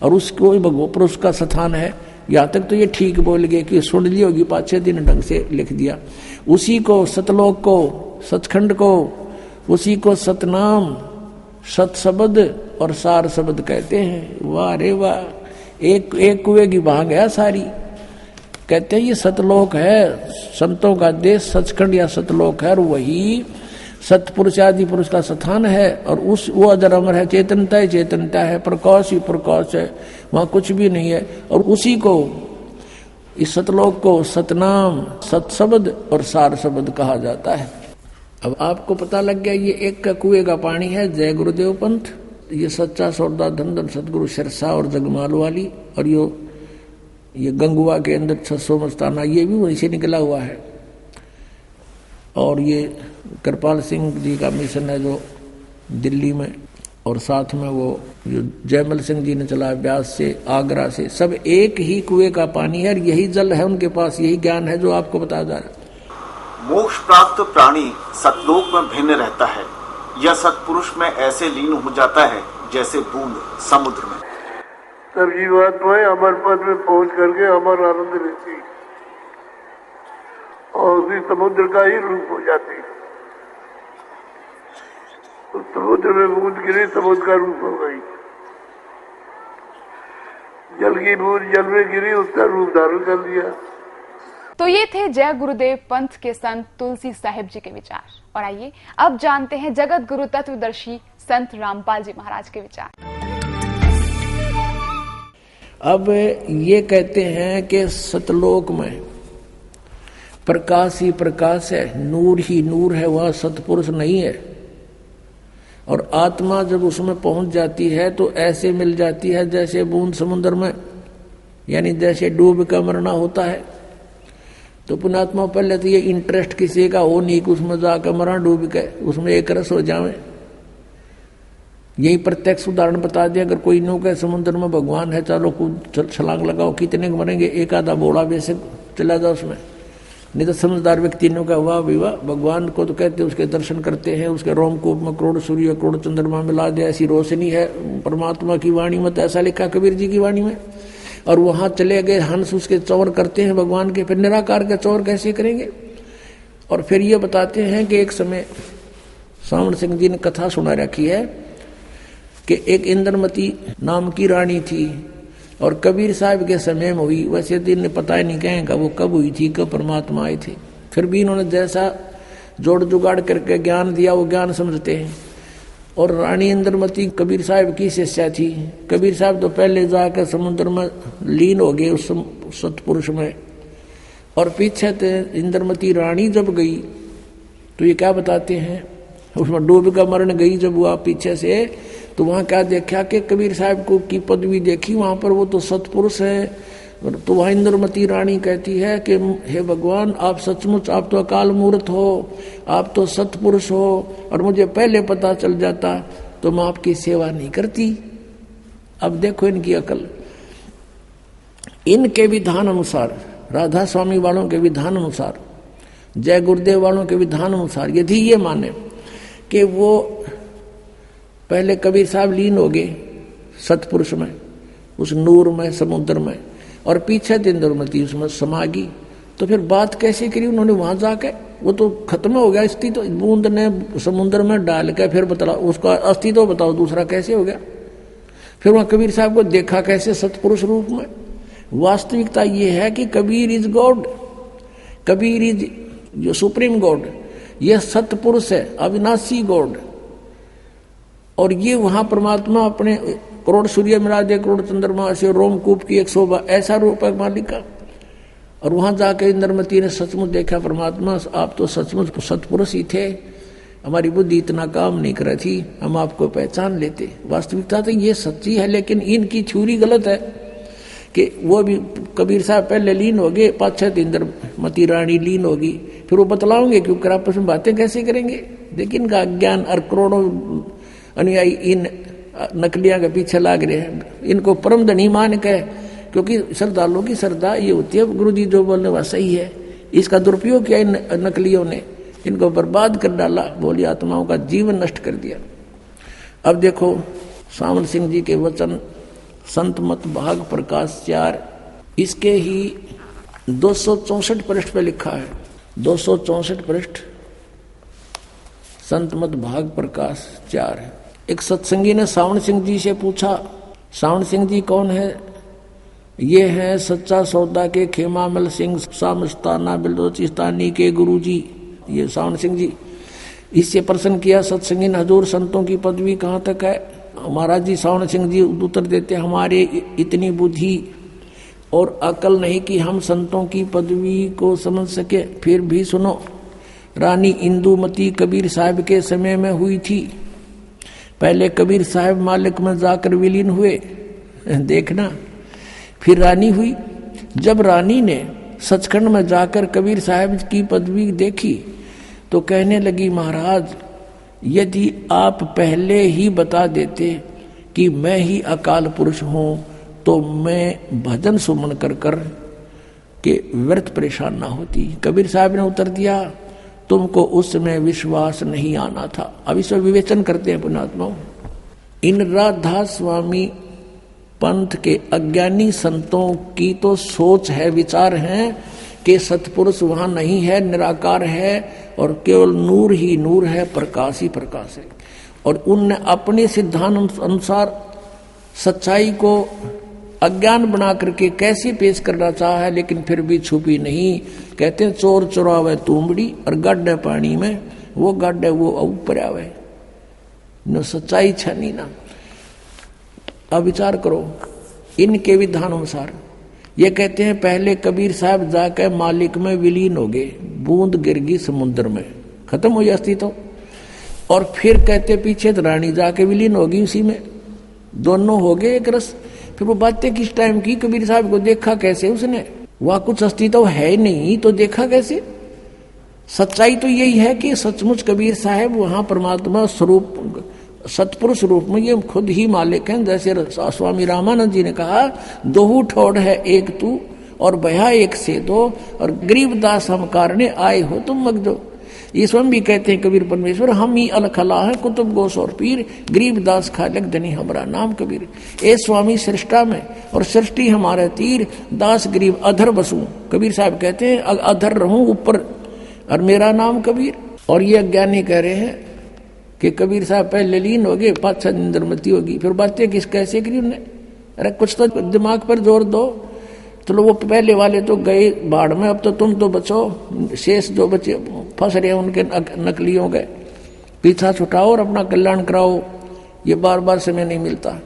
और उसको पुरुष का स्थान है। यहाँ तक तो ये ठीक बोल गए कि सुन ली होगी, 5-6 दिन ढंग से लिख दिया। उसी को सतलोक को, सचखंड को, उसी को सतनाम, सत शब्द और सार शब्द कहते हैं। वाह रे वाह, एक कुएं की भाग है सारी। कहते हैं ये सतलोक है, संतों का देश सचखंड या सतलोक है और वही सतपुरुष आदि पुरुष का स्थान है और उस वो अजर अमर है, चेतनता ही चेतनता है, प्रकाश ही प्रकाश है, वहां कुछ भी नहीं है। और उसी को, इस सतलोक को सतनाम, सत शब्द और सार शब्द कहा जाता है। अब आपको पता लग गया ये एक का कुएं का पानी है जय गुरुदेव पंथ, ये सच्चा सौदा धन धन सतगुरु सिरसा और जगमाल वाली, और ये गंगुआ के अंदर 600 मस्ताना ये भी वहीं से निकला हुआ है। और ये कृपाल सिंह जी का मिशन है जो दिल्ली में, और साथ में वो जो जयमल सिंह जी ने चलाया ब्यास से, आगरा से, सब एक ही कुएं का पानी है और यही जल है उनके पास, यही ज्ञान है जो आपको बताया जा रहा है। मोक्ष प्राप्त प्राणी सतलोक में भिन्न रहता है। यह सतपुरुष में ऐसे लीन हो जाता है जैसे बूंद समुद्र में। सब जीवात्माएं अमर पद में पहुंच करके अमर आनंद लेती और उसी समुद्र का ही रूप हो जाती। तो समुद्र में बूंद गिरी, समुद्र का रूप हो गई। जल की बूंद जल में गिरी, उसका रूप धारण कर लिया। तो ये थे जय गुरुदेव पंथ के संत तुलसी साहिब जी के विचार। और आइए अब जानते हैं जगत गुरु तत्वदर्शी संत रामपाल जी महाराज के विचार। अब ये कहते हैं कि सतलोक में प्रकाश ही प्रकाश है, नूर ही नूर है, वह सतपुरुष नहीं है। और आत्मा जब उसमें पहुंच जाती है तो ऐसे मिल जाती है जैसे बूंद समुद्र में, यानी जैसे डूब का मरना होता है। तो पुण्यात्मा पहले तो ये इंटरेस्ट किसी का हो नहीं कि उसमें जाकर मरा डूब के, उसमें एक रस हो जावे। यही प्रत्यक्ष उदाहरण बता दिया। अगर कोई नो के समुद्र में भगवान है, चलो कूद छलांग लगाओ, कितने मरेंगे, एक आधा बोला बेशक चला जाओ उसमें। नहीं तो समझदार व्यक्ति ने कहा वाह विवाह, भगवान को तो कहते उसके दर्शन करते हैं, उसके रोमकूप में करोड़ सूर्य करोड़ चंद्रमा मिला दे, ऐसी रोशनी है परमात्मा की वाणी में। तो ऐसा लिखा कबीर जी की वाणी में। और वहां चले गए हंस उसके चौर करते हैं भगवान के, फिर निराकार के चौर कैसे करेंगे। और फिर ये बताते हैं कि एक समय सावण सिंह जी ने कथा सुना रखी है कि एक इंद्रमती नाम की रानी थी और कबीर साहब के समय में हुई। वैसे दिन ने पता ही नहीं कहेंगे वो कब हुई थी, कब परमात्मा आए थे। फिर भी इन्होंने जैसा जोड़ जुगाड़ करके ज्ञान दिया वो ज्ञान समझते हैं। और रानी इंद्रमती कबीर साहब की शिष्या थी। कबीर साहब तो पहले जाकर समुद्र में लीन हो गए उस सतपुरुष में, और पीछे इंद्रमती रानी जब गई तो ये क्या बताते हैं, उसमें डूब का मरण गई जब वो पीछे से, तो वहां क्या देखा कि कबीर साहब को की पदवी देखी, वहां पर वो तो सतपुरुष है। तो वहां इंद्रमती रानी कहती है कि हे भगवान, आप सचमुच, आप तो अकाल मूर्त हो, आप तो सतपुरुष हो, और मुझे पहले पता चल जाता तो मैं आपकी सेवा नहीं करती। अब देखो इनकी अकल, इनके विधान अनुसार, राधा स्वामी वालों के विधान अनुसार, जय गुरुदेव वालों के विधान अनुसार यदि ये माने कि वो पहले कबीर साहब लीन हो गए सतपुरुष में, उस नूर में, समुद्र में, और पीछे इंद्रमती उसमें समा गई, तो फिर बात कैसे करी उन्होंने वहां जाके? वो तो खत्म हो गया अस्तित्व, तो बूंद ने समुद्र में डाल के फिर बतला उसका अस्तित्व तो बताओ दूसरा कैसे हो गया? फिर वहां कबीर साहब को देखा कैसे? सतपुरुष रूप में। वास्तविकता ये है कि Kabir is God, Kabir is जो सुप्रीम गॉड, यह सतपुरुष है, अविनाशी गॉड। और ये वहां परमात्मा अपने करोड़ सूर्य मिला दे, करोड़ चंद्रमा से, रोमकूप की 100 ऐसा रूप है मालिक का। और वहां जाकर इंद्रमती ने सचमुच देखा, परमात्मा आप तो सचमुच सतपुरुष ही थे, हमारी बुद्धि इतना काम नहीं कर रही थी, हम आपको पहचान लेते। वास्तविकता तो ये सच्ची है, लेकिन इनकी थ्योरी गलत है कि वो भी कबीर साहब पहले लीन हो गए, 5-6 इंद्रमती रानी लीन होगी, फिर वो बतलाओगे क्योंकि आपस में बातें कैसे करेंगे? देखिए इनका अज्ञान, और करोड़ों अनुयायी इन नकलियां के पीछे लाग रहे हैं, इनको परम धनी मान के, क्योंकि श्रद्धालुओं की श्रद्धा ये होती है गुरु जी जो बोलने वह सही है। इसका दुरुपयोग किया इन नकलियों ने, इनको बर्बाद कर डाला, बोली आत्माओं का जीवन नष्ट कर दिया। अब देखो सावन सिंह जी के वचन, संत मत भाग प्रकाश 4, इसके ही 264 पृष्ठ पे लिखा है, 264 पृष्ठ, संत मत भाग प्रकाश 4 है। एक सत्संगी ने सावन सिंह जी से पूछा, सावन सिंह जी कौन है? ये है सच्चा सौदा के खेमामल सिंह सामस्ताना बिलोचिस्तानी के गुरु जी, ये सावन सिंह जी। इससे प्रश्न किया सत्संगी ने, हजूर संतों की पदवी कहाँ तक है? महाराज जी, सावन सिंह जी उत्तर देते, हमारे इतनी बुद्धि और अकल नहीं कि हम संतों की पदवी को समझ सके। फिर भी सुनो, रानी इंदुमती कबीर साहब के समय में हुई थी। पहले कबीर साहब मालिक में जाकर विलीन हुए, देखना, फिर रानी हुई। जब रानी ने सचखंड में जाकर कबीर साहब की पदवी देखी तो कहने लगी, महाराज यदि आप पहले ही बता देते कि मैं ही अकाल पुरुष हूं तो मैं भजन सुमन कर कर के व्यर्थ परेशान ना होती। कबीर साहब ने उत्तर दिया, तुमको उस समय विश्वास नहीं आना था। अब इस विवेचन करते हैं पुण्यात्माओं। इन राधा स्वामी पंथ के अज्ञानी संतों की तो सोच है, विचार है कि सतपुरुष वहां नहीं है, निराकार है और केवल नूर ही नूर है, प्रकाश ही प्रकाश है। और उनने अपने सिद्धांत अनुसार सच्चाई को अज्ञान बना करके कैसे पेश करना चाहा है, लेकिन फिर भी छुपी नहीं। कहते हैं चोर चुरावे तुमड़ी और गड्ढे पानी में, वो गड्ढे वो ऊपर आवे न, सच्चाई छनी ना। अब विचार करो इनके विधान अनुसार। ये कहते हैं पहले कबीर साहब जाकर मालिक में विलीन हो गए, बूंद गिर गई समुद्र में, खत्म हो गया अस्तित्व। और फिर कहते पीछे रानी जाके विलीन होगी उसी में, दोनों हो गए एक रस। फिर वो बातें किस टाइम की? कबीर साहब को देखा कैसे उसने? वहां कुछ अस्तित्व है नहीं तो देखा कैसे? सच्चाई तो यही है कि सचमुच कबीर साहब वहां परमात्मा स्वरूप सतपुरुष रूप में ये खुद ही मालिक हैं। जैसे स्वामी रामानंद जी ने कहा, दोहू ठोड़ है एक तू और भया एक से दो, और गरीबदास हम कारणे आए हो तुम मगजो। ये स्वयं भी कहते हैं कबीर परमेश्वर, हम ही अलखला है कुतुब गोस और पीर, गरीबदास खालक धनी हमारा नाम कबीर। ए स्वामी सृष्टा में और सृष्टि हमारे तीर, दास गरीब अधर बसू। कबीर साहब कहते हैं अधर रहूं ऊपर और मेरा नाम कबीर। और ये अज्ञानी कह रहे हैं कि कबीर साहब पहले लीन हो गए, 5-6 इंद्रमती होगी। फिर बातें किस कैसे करी उन्होंने? अरे कुछ तो दिमाग पर जोर दो। चलो वो पहले वाले तो गए बाढ़ में, अब तो तुम तो बचो, शेष जो बचे फंस रहे उनके नकलियों गए, पीछा छुटाओ और अपना कल्याण कराओ। ये बार बार समय नहीं मिलता।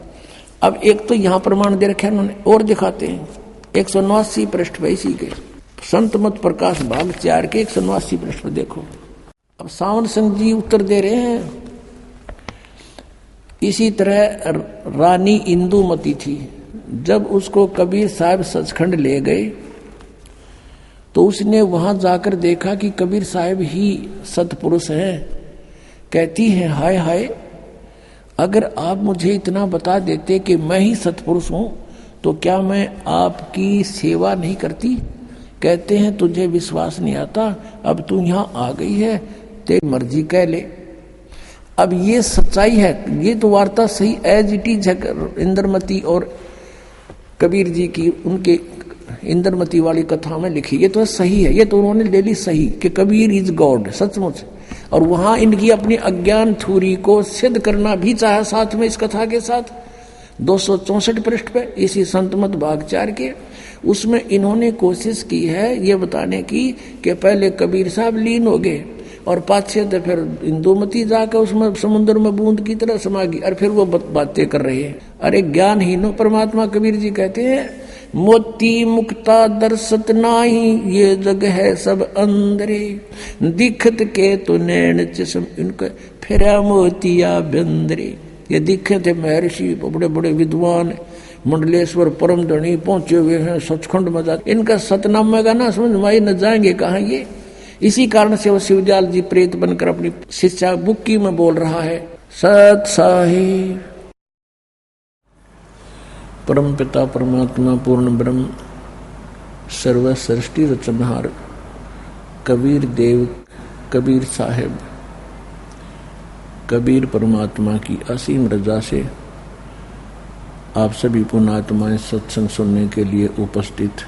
अब एक तो यहाँ प्रमाण दे रखे उन्होंने, और दिखाते हैं 189 पृष्ठ पे इसी के संत मत प्रकाश भाग 4 के 189 पृष्ठ पे देखो। अब सावन सिंह जी उत्तर दे रहे हैं, इसी तरह रानी इंदुमती थी। जब उसको कबीर साहब सचखंड ले गए तो उसने वहां जाकर देखा कि कबीर साहब ही सतपुरुष हैं। कहती हैं हाय हाय, अगर आप मुझे इतना बता देते कि मैं ही सत्पुरुष हूं तो क्या मैं आपकी सेवा नहीं करती? कहते हैं तुझे विश्वास नहीं आता, अब तू यहां आ गई है, तेरी मर्जी कह ले। अब ये सच्चाई है, ये तो वार्ता सही एज इट इज है इंद्रमती और कबीर जी की, उनके इंद्रमती वाली कथा में लिखी। ये तो सही है, ये तो उन्होंने ले ली सही कि कबीर इज गॉड, सचमुच। और वहां इनकी अपनी अज्ञान थ्योरी को सिद्ध करना भी चाहा साथ में इस कथा के साथ 264 पृष्ठ पे इसी संतमत भाग 4 के, उसमें इन्होंने कोशिश की है ये बताने की कि पहले कबीर साहब लीन हो गए और पाछे तो फिर इंदुमती जाकर उसमें समुद्र में बूंद की तरह समा गई और फिर वो बातें कर रहे हैं। अरे ज्ञानहीनो परमात्मा कबीर जी कहते हैं मोती मुक्ता दर्शत नाही, ये जग है सब अंदरे, दिखत के तो नैन चश्म इनके फिरा मोतिया बंदरे। ये दिखे थे महर्षि, बड़े बड़े विद्वान, मंडलेश्वर परम धनी पहुंचे हुए हैं सचखंड मजा, इनका सतनामा का ना समझ माई न जाएंगे कहा ये। इसी कारण से वो शिवदयाल जी प्रेत बनकर अपनी शिष्या बुक्की में बोल रहा है सत साहिब। परम पिता परमात्मा पूर्ण ब्रह्म सर्व सृष्टि रचनहार कबीर देव कबीर साहेब कबीर परमात्मा की असीम रजा से आप सभी पुण्यात्माएं सत्संग सुनने के लिए उपस्थित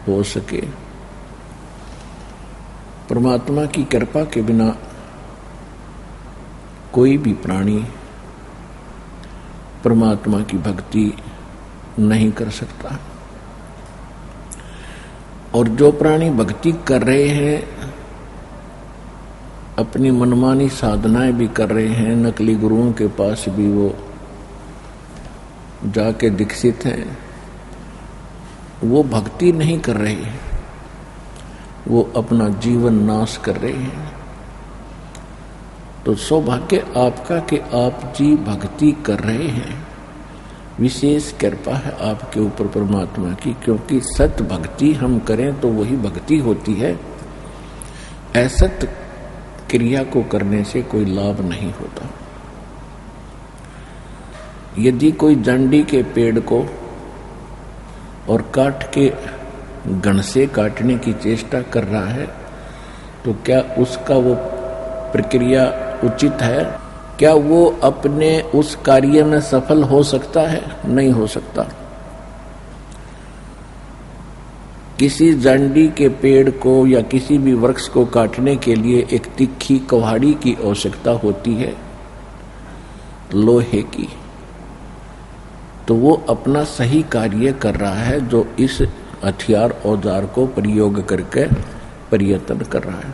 हो सके। परमात्मा की कृपा के बिना कोई भी प्राणी परमात्मा की भक्ति नहीं कर सकता। और जो प्राणी भक्ति कर रहे हैं, अपनी मनमानी साधनाएं भी कर रहे हैं, नकली गुरुओं के पास भी वो जाके दीक्षित हैं, वो भक्ति नहीं कर रहे हैं, वो अपना जीवन नाश कर रहे हैं। तो सौभाग्य आपका कि आप जी भक्ति कर रहे हैं, विशेष कृपा है आपके ऊपर परमात्मा की, क्योंकि सत भक्ति हम करें तो वही भक्ति होती है। असत क्रिया को करने से कोई लाभ नहीं होता। यदि कोई जंडी के पेड़ को और काट के गण से काटने की चेष्टा कर रहा है तो क्या उसका वो प्रक्रिया उचित है? क्या वो अपने उस कार्य में सफल हो सकता है? नहीं हो सकता। किसी जंडी के पेड़ को या किसी भी वृक्ष को काटने के लिए एक तिखी कुल्हाड़ी की आवश्यकता होती है, लोहे की। तो वो अपना सही कार्य कर रहा है जो इस हथियार औजार को प्रयोग करके प्रयत्न कर रहा है।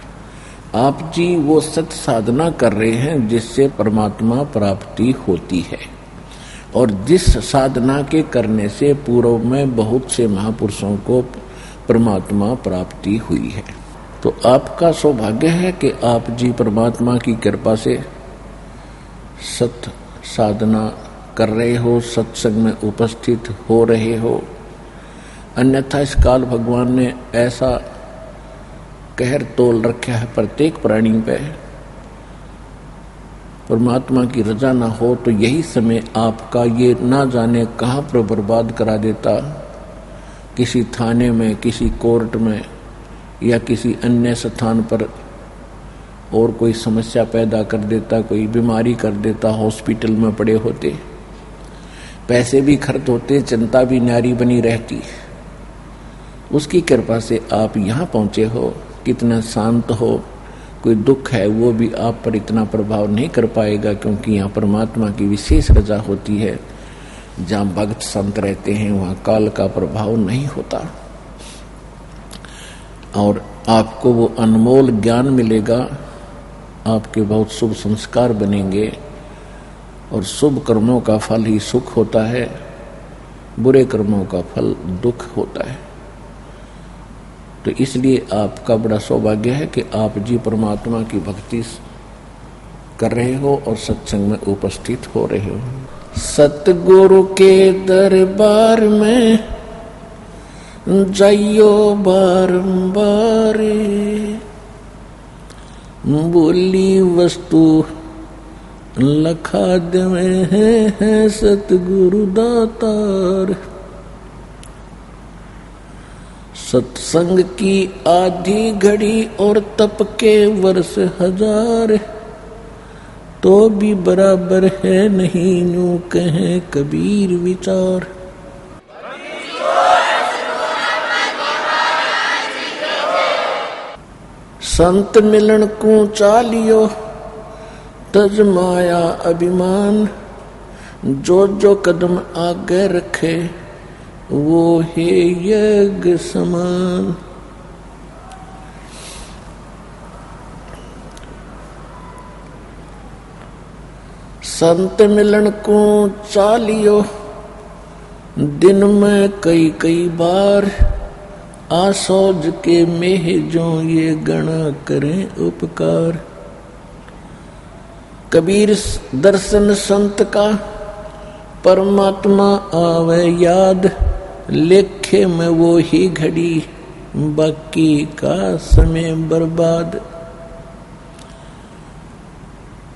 आप जी वो सत साधना कर रहे हैं जिससे परमात्मा प्राप्ति होती है, और जिस साधना के करने से पूर्व में बहुत से महापुरुषों को परमात्मा प्राप्ति हुई है। तो आपका सौभाग्य है कि आप जी परमात्मा की कृपा से सत साधना कर रहे हो, सत्संग में उपस्थित हो रहे हो। अन्यथा इस काल भगवान ने ऐसा कहर तोल रखा है प्रत्येक प्राणी पे, परमात्मा की रजा ना हो तो यही समय आपका ये ना जाने कहाँ पर बर्बाद करा देता, किसी थाने में, किसी कोर्ट में या किसी अन्य स्थान पर और कोई समस्या पैदा कर देता, कोई बीमारी कर देता, हॉस्पिटल में पड़े होते, पैसे भी खर्च होते, चिंता भी न्यारी बनी रहती। उसकी कृपा से आप यहाँ पहुँचे हो, कितना शांत हो, कोई दुख है वो भी आप पर इतना प्रभाव नहीं कर पाएगा, क्योंकि यहाँ परमात्मा की विशेष रजा होती है। जहाँ भक्त संत रहते हैं वहाँ काल का प्रभाव नहीं होता, और आपको वो अनमोल ज्ञान मिलेगा, आपके बहुत शुभ संस्कार बनेंगे, और शुभ कर्मों का फल ही सुख होता है, बुरे कर्मों का फल दुख होता है। तो इसलिए आपका बड़ा सौभाग्य है कि आप जी परमात्मा की भक्ति कर रहे हो और सत्संग में उपस्थित हो रहे हो। सतगुरु के दरबार में जाइयो बारंबार, बोली वस्तु लखा देवे हैं सतगुरु दातार। सत्संग की आधी घड़ी और तप के वर्ष हजार, तो भी बराबर है नहीं यूं कहें कबीर विचार। संत मिलन को चालियो तज माया अभिमान, जो जो कदम आगे रखे वो है यज्ञ समान। संत मिलन को चालियो दिन में कई कई बार, आसोज के मेह जो ये गणा करें उपकार। कबीर दर्शन संत का परमात्मा आवे याद, लेखे में वो ही घड़ी बाकी का समय बर्बाद।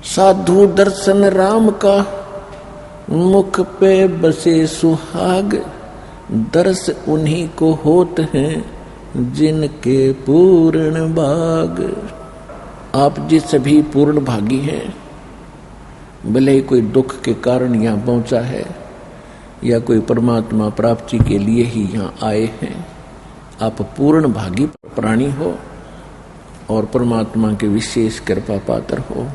साधु दर्शन राम का मुख पे बसे सुहाग, दर्श उन्हीं को होत हैं जिनके पूर्ण भाग। आप जी सभी पूर्ण भागी हैं, भले ही कोई दुख के कारण यहाँ पहुंचा है या कोई परमात्मा प्राप्ति के लिए ही यहाँ आए हैं। आप पूर्ण भागी प्राणी हो और परमात्मा के विशेष कृपा पात्र हो।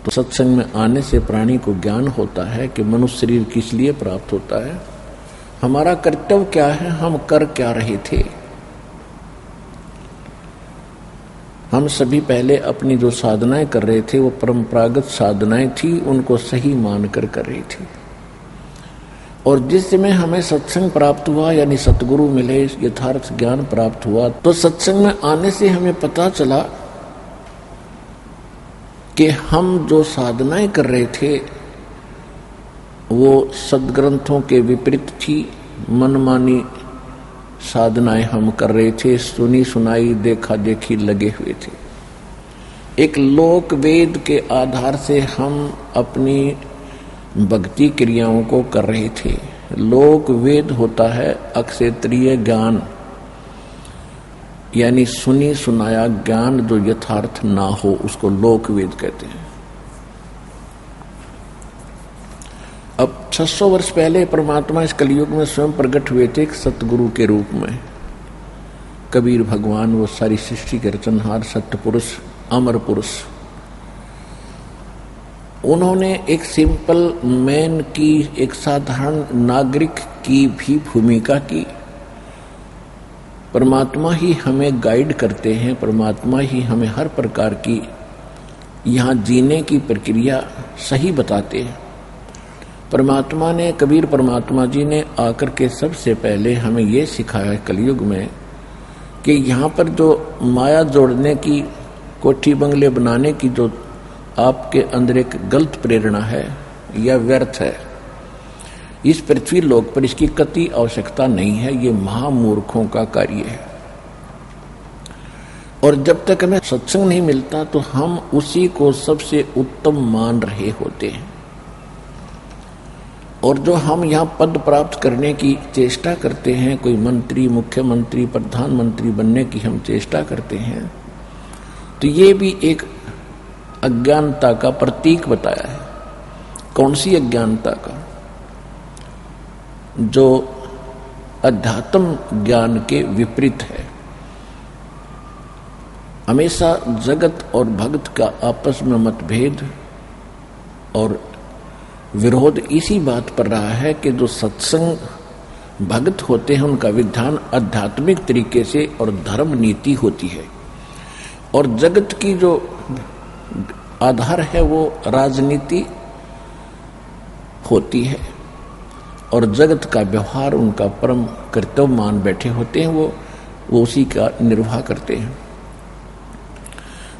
तो सत्संग में आने से प्राणी को ज्ञान होता है कि मनुष्य शरीर किस लिए प्राप्त होता है, हमारा कर्तव्य क्या है, हम कर क्या रहे थे। हम सभी पहले अपनी जो साधनाएं कर रहे थे वो परंपरागत साधनाएं थी, उनको सही मानकर कर रही थी। और जिस समय हमें सत्संग प्राप्त हुआ यानी सतगुरु मिले, यथार्थ ज्ञान प्राप्त हुआ, तो सत्संग में आने से हमें पता चला कि हम जो साधनाएं कर रहे थे वो सदग्रंथों के विपरीत थी। मनमानी साधनाएं हम कर रहे थे, सुनी सुनाई देखा देखी लगे हुए थे। एक लोक वेद के आधार से हम अपनी भक्ति क्रियाओं को कर रहे थे। लोक वेद होता है अक्षेत्रीय ज्ञान, यानी सुनी सुनाया ज्ञान जो यथार्थ ना हो उसको लोक वेद कहते हैं। अब 600 वर्ष पहले परमात्मा इस कलयुग में स्वयं प्रकट हुए थे एक सतगुरु के रूप में। कबीर भगवान वो सारी सृष्टि के रचनहार सत्य पुरुष, अमर पुरुष, उन्होंने एक सिंपल मैन की, एक साधारण नागरिक की भी भूमिका की। परमात्मा ही हमें गाइड करते हैं, परमात्मा ही हमें हर प्रकार की यहाँ जीने की प्रक्रिया सही बताते हैं। परमात्मा ने, कबीर परमात्मा जी ने आकर के सबसे पहले हमें ये सिखाया कलयुग में कि यहाँ पर जो माया जोड़ने की, कोठी बंगले बनाने की जो आपके अंदर एक गलत प्रेरणा है यह व्यर्थ है। इस पृथ्वी लोक पर इसकी कति आवश्यकता नहीं है, ये महामूर्खों का कार्य है। और जब तक हमें सत्संग नहीं मिलता तो हम उसी को सबसे उत्तम मान रहे होते हैं। और जो हम यहाँ पद प्राप्त करने की चेष्टा करते हैं, कोई मंत्री, मुख्यमंत्री, प्रधानमंत्री बनने की हम चेष्टा करते हैं, तो ये भी एक अज्ञानता का प्रतीक बताया है। कौन सी अज्ञानता का? जो अध्यात्म ज्ञान के विपरीत है। हमेशा जगत और भक्त का आपस में मतभेद और विरोध इसी बात पर रहा है कि जो सत्संग भक्त होते हैं उनका विधान आध्यात्मिक तरीके से और धर्म नीति होती है, और जगत की जो आधार है वो राजनीति होती है, और जगत का व्यवहार उनका परम कर्तव्य मान बैठे होते हैं, वो उसी का निर्वाह करते हैं।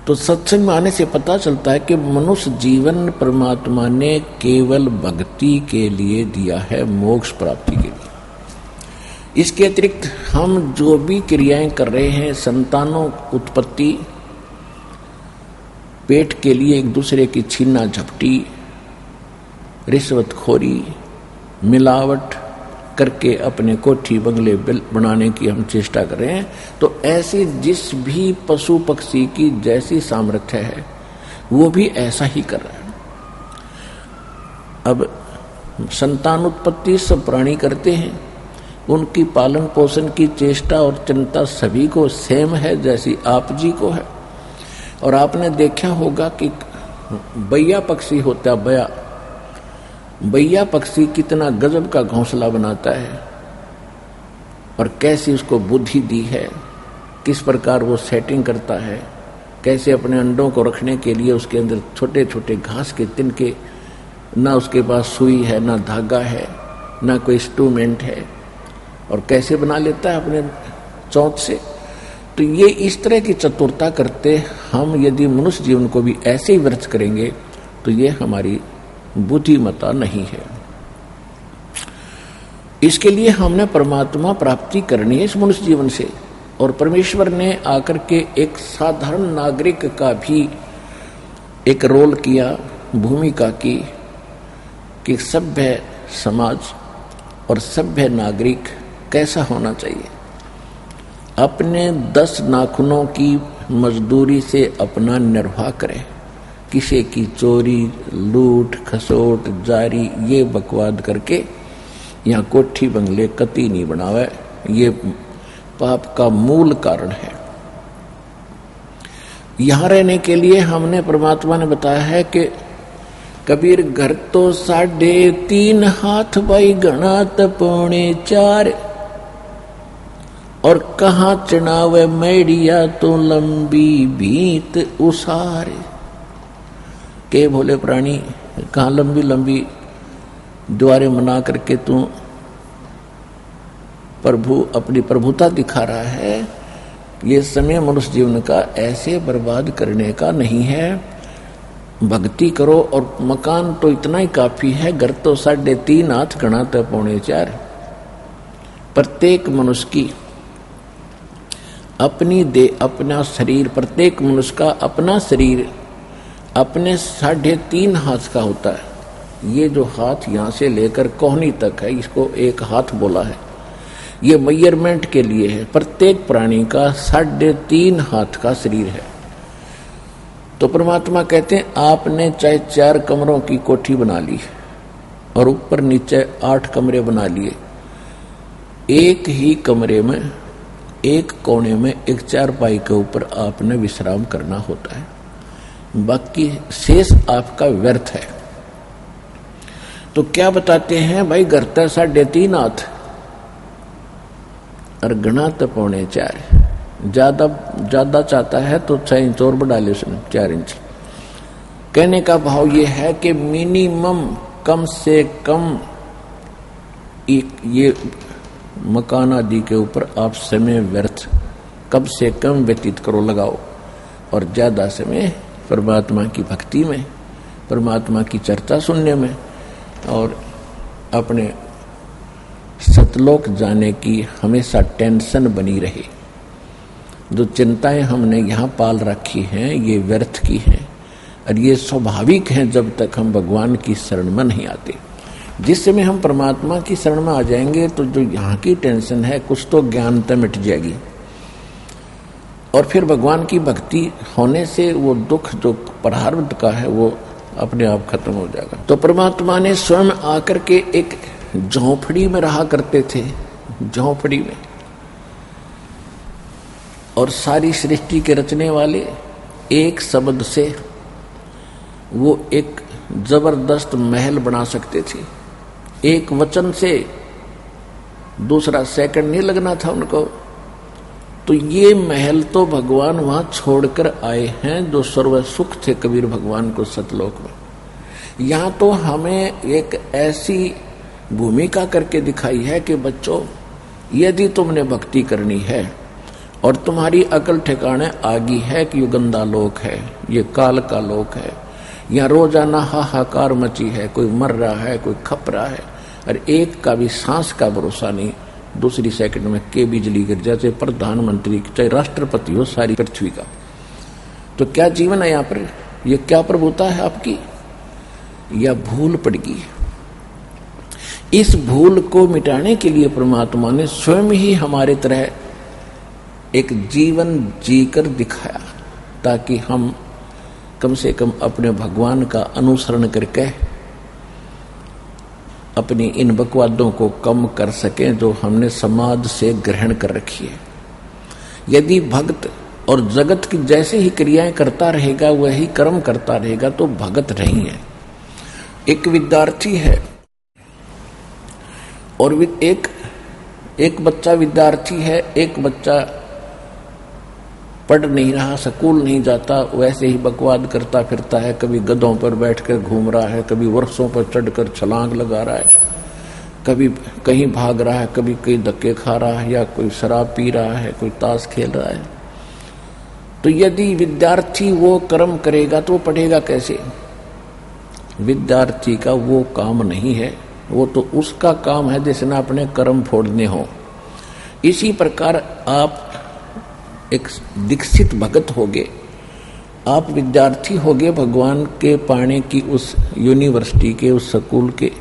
तो सत्संग में आने से पता चलता है कि मनुष्य जीवन परमात्मा ने केवल भक्ति के लिए दिया है, मोक्ष प्राप्ति के लिए। इसके अतिरिक्त हम जो भी क्रियाएं कर रहे हैं, संतानों उत्पत्ति, पेट के लिए एक दूसरे की छीना झपटी, रिश्वतखोरी, मिलावट करके अपने कोठी बंगले बनाने की हम चेष्टा कर रहे हैं। तो ऐसी जिस भी पशु पक्षी की जैसी सामर्थ्य है वो भी ऐसा ही कर रहा है। अब संतान उत्पत्ति सब प्राणी करते हैं, उनकी पालन पोषण की चेष्टा और चिंता सभी को सेम है जैसी आप जी को है। और आपने देखा होगा कि बैया पक्षी होता, बैया पक्षी कितना गजब का घोंसला बनाता है और कैसी उसको बुद्धि दी है, किस प्रकार वो सेटिंग करता है, कैसे अपने अंडों को रखने के लिए उसके अंदर छोटे छोटे घास के तिनके, ना उसके पास सुई है, ना धागा है, ना कोई इंस्ट्रूमेंट है, और कैसे बना लेता है अपने चौथ से। तो ये इस तरह की चतुरता करते हम यदि मनुष्य जीवन को भी ऐसे ही व्यर्थ करेंगे तो ये हमारी बुद्धिमत्ता नहीं है। इसके लिए हमने परमात्मा प्राप्ति करनी है इस मनुष्य जीवन से। और परमेश्वर ने आकर के एक साधारण नागरिक का भी एक रोल किया, भूमिका की, कि सभ्य समाज और सभ्य नागरिक कैसा होना चाहिए। अपने 10 नाखूनों की मजदूरी से अपना निर्वाह करे, किसी की चोरी, लूट, खसोट, जारी ये बकवाद करके यहाँ कोठी बंगले कती नहीं बनावे, ये पाप का मूल कारण है। यहाँ रहने के लिए हमने परमात्मा ने बताया है कि कबीर घर तो 3.5 हाथ भाई गणात 4.25, और कहाँ चढ़ावे मैडिया तो लंबी भीत उसारे। के भोले प्राणी, कहाँ लंबी लंबी द्वारे मना करके तू प्रभु अपनी प्रभुता दिखा रहा है। ये समय मनुष्य जीवन का ऐसे बर्बाद करने का नहीं है। भक्ति करो, और मकान तो इतना ही काफी है। घर तो 3.5 हाथ गणा तो 4.25। प्रत्येक मनुष्य की अपनी अपना शरीर, प्रत्येक मनुष्य का अपना शरीर अपने 3.5 हाथ का होता है। ये जो हाथ यहाँ से लेकर कोहनी तक है, इसको एक हाथ बोला है। ये मेजरमेंट के लिए है। प्रत्येक प्राणी का 3.5 हाथ का शरीर है। तो परमात्मा कहते हैं आपने चाहे 4 कमरों की कोठी बना ली और ऊपर नीचे 8 कमरे बना लिए, एक ही कमरे में एक कोने में एक चारपाई के ऊपर आपने विश्राम करना होता है, बाकी शेष आपका व्यर्थ है। तो क्या बताते हैं भाई, घर तो 3.5 हाथ और गणा तो 4.25। ज्यादा चाहता है तो 6 इंच और बढ़ा ले उसने 4 इंच। कहने का भाव ये है कि मिनिमम कम से कम ये मकान आदि के ऊपर आप समय व्यर्थ कम से कम व्यतीत करो, लगाओ, और ज्यादा समय परमात्मा की भक्ति में, परमात्मा की चर्चा सुनने में और अपने सतलोक जाने की हमेशा टेंशन बनी रहे। जो चिंताएं हमने यहाँ पाल रखी हैं ये व्यर्थ की हैं और ये स्वाभाविक हैं जब तक हम भगवान की शरण में नहीं आते। जिस समय हम परमात्मा की शरण में आ जाएंगे तो जो यहाँ की टेंशन है कुछ तो ज्ञानता मिट जाएगी और फिर भगवान की भक्ति होने से वो दुख जो प्रारब्ध का है वो अपने आप खत्म हो जाएगा। तो परमात्मा ने स्वयं आकर के एक झोंपड़ी में रहा करते थे, झोंपड़ी में, और सारी सृष्टि के रचने वाले एक शब्द से वो एक जबरदस्त महल बना सकते थे। एक वचन से दूसरा सेकंड नहीं लगना था उनको। तो ये महल तो भगवान वहां छोड़कर आए हैं जो सर्व सुख थे कबीर भगवान को सतलोक में। यहाँ तो हमें एक ऐसी भूमिका करके दिखाई है कि बच्चों यदि तुमने भक्ति करनी है और तुम्हारी अकल ठिकाने आगी है कि ये गंदा लोक है, ये काल का लोक है, यहाँ रोजाना हाहाकार मची है, कोई मर रहा है, कोई खप रहा है और एक का भी सांस का भरोसा नहीं। दूसरी सेकंड में के बिजली गिर जाए, प्रधानमंत्री चाहे राष्ट्रपति हो सारी पृथ्वी का। तो क्या जीवन है यहाँ पर? ये क्या प्रभुता है आपकी, या भूल पड़गी। इस भूल को मिटाने के लिए परमात्मा ने स्वयं ही हमारे तरह एक जीवन जीकर दिखाया, ताकि हम कम से कम अपने भगवान का अनुसरण करके अपनी इन बकवादों को कम कर सकें जो हमने समाज से ग्रहण कर रखी है। यदि भक्त और जगत की जैसे ही क्रियाएं करता रहेगा, वही कर्म करता रहेगा, तो भगत नहीं है। एक विद्यार्थी है और एक बच्चा विद्यार्थी है, एक बच्चा पढ़ नहीं रहा, स्कूल नहीं जाता, वैसे ही बकवाद करता फिरता है। कभी गधों पर बैठकर घूम रहा है, कभी वृक्षों पर चढ़कर छलांग लगा रहा है, कभी कहीं भाग रहा है, कभी कहीं धक्के खा रहा है, या कोई शराब पी रहा है, कोई ताश खेल रहा है। तो यदि विद्यार्थी वो कर्म करेगा तो वो पढ़ेगा कैसे? विद्यार्थी का वो काम नहीं है, वो तो उसका काम है जिसने अपने कर्म फोड़ने हो। इसी प्रकार आप एक दीक्षित भगत होगे, आप विद्यार्थी होगे भगवान के पाने की उस यूनिवर्सिटी के, उस स्कूल के।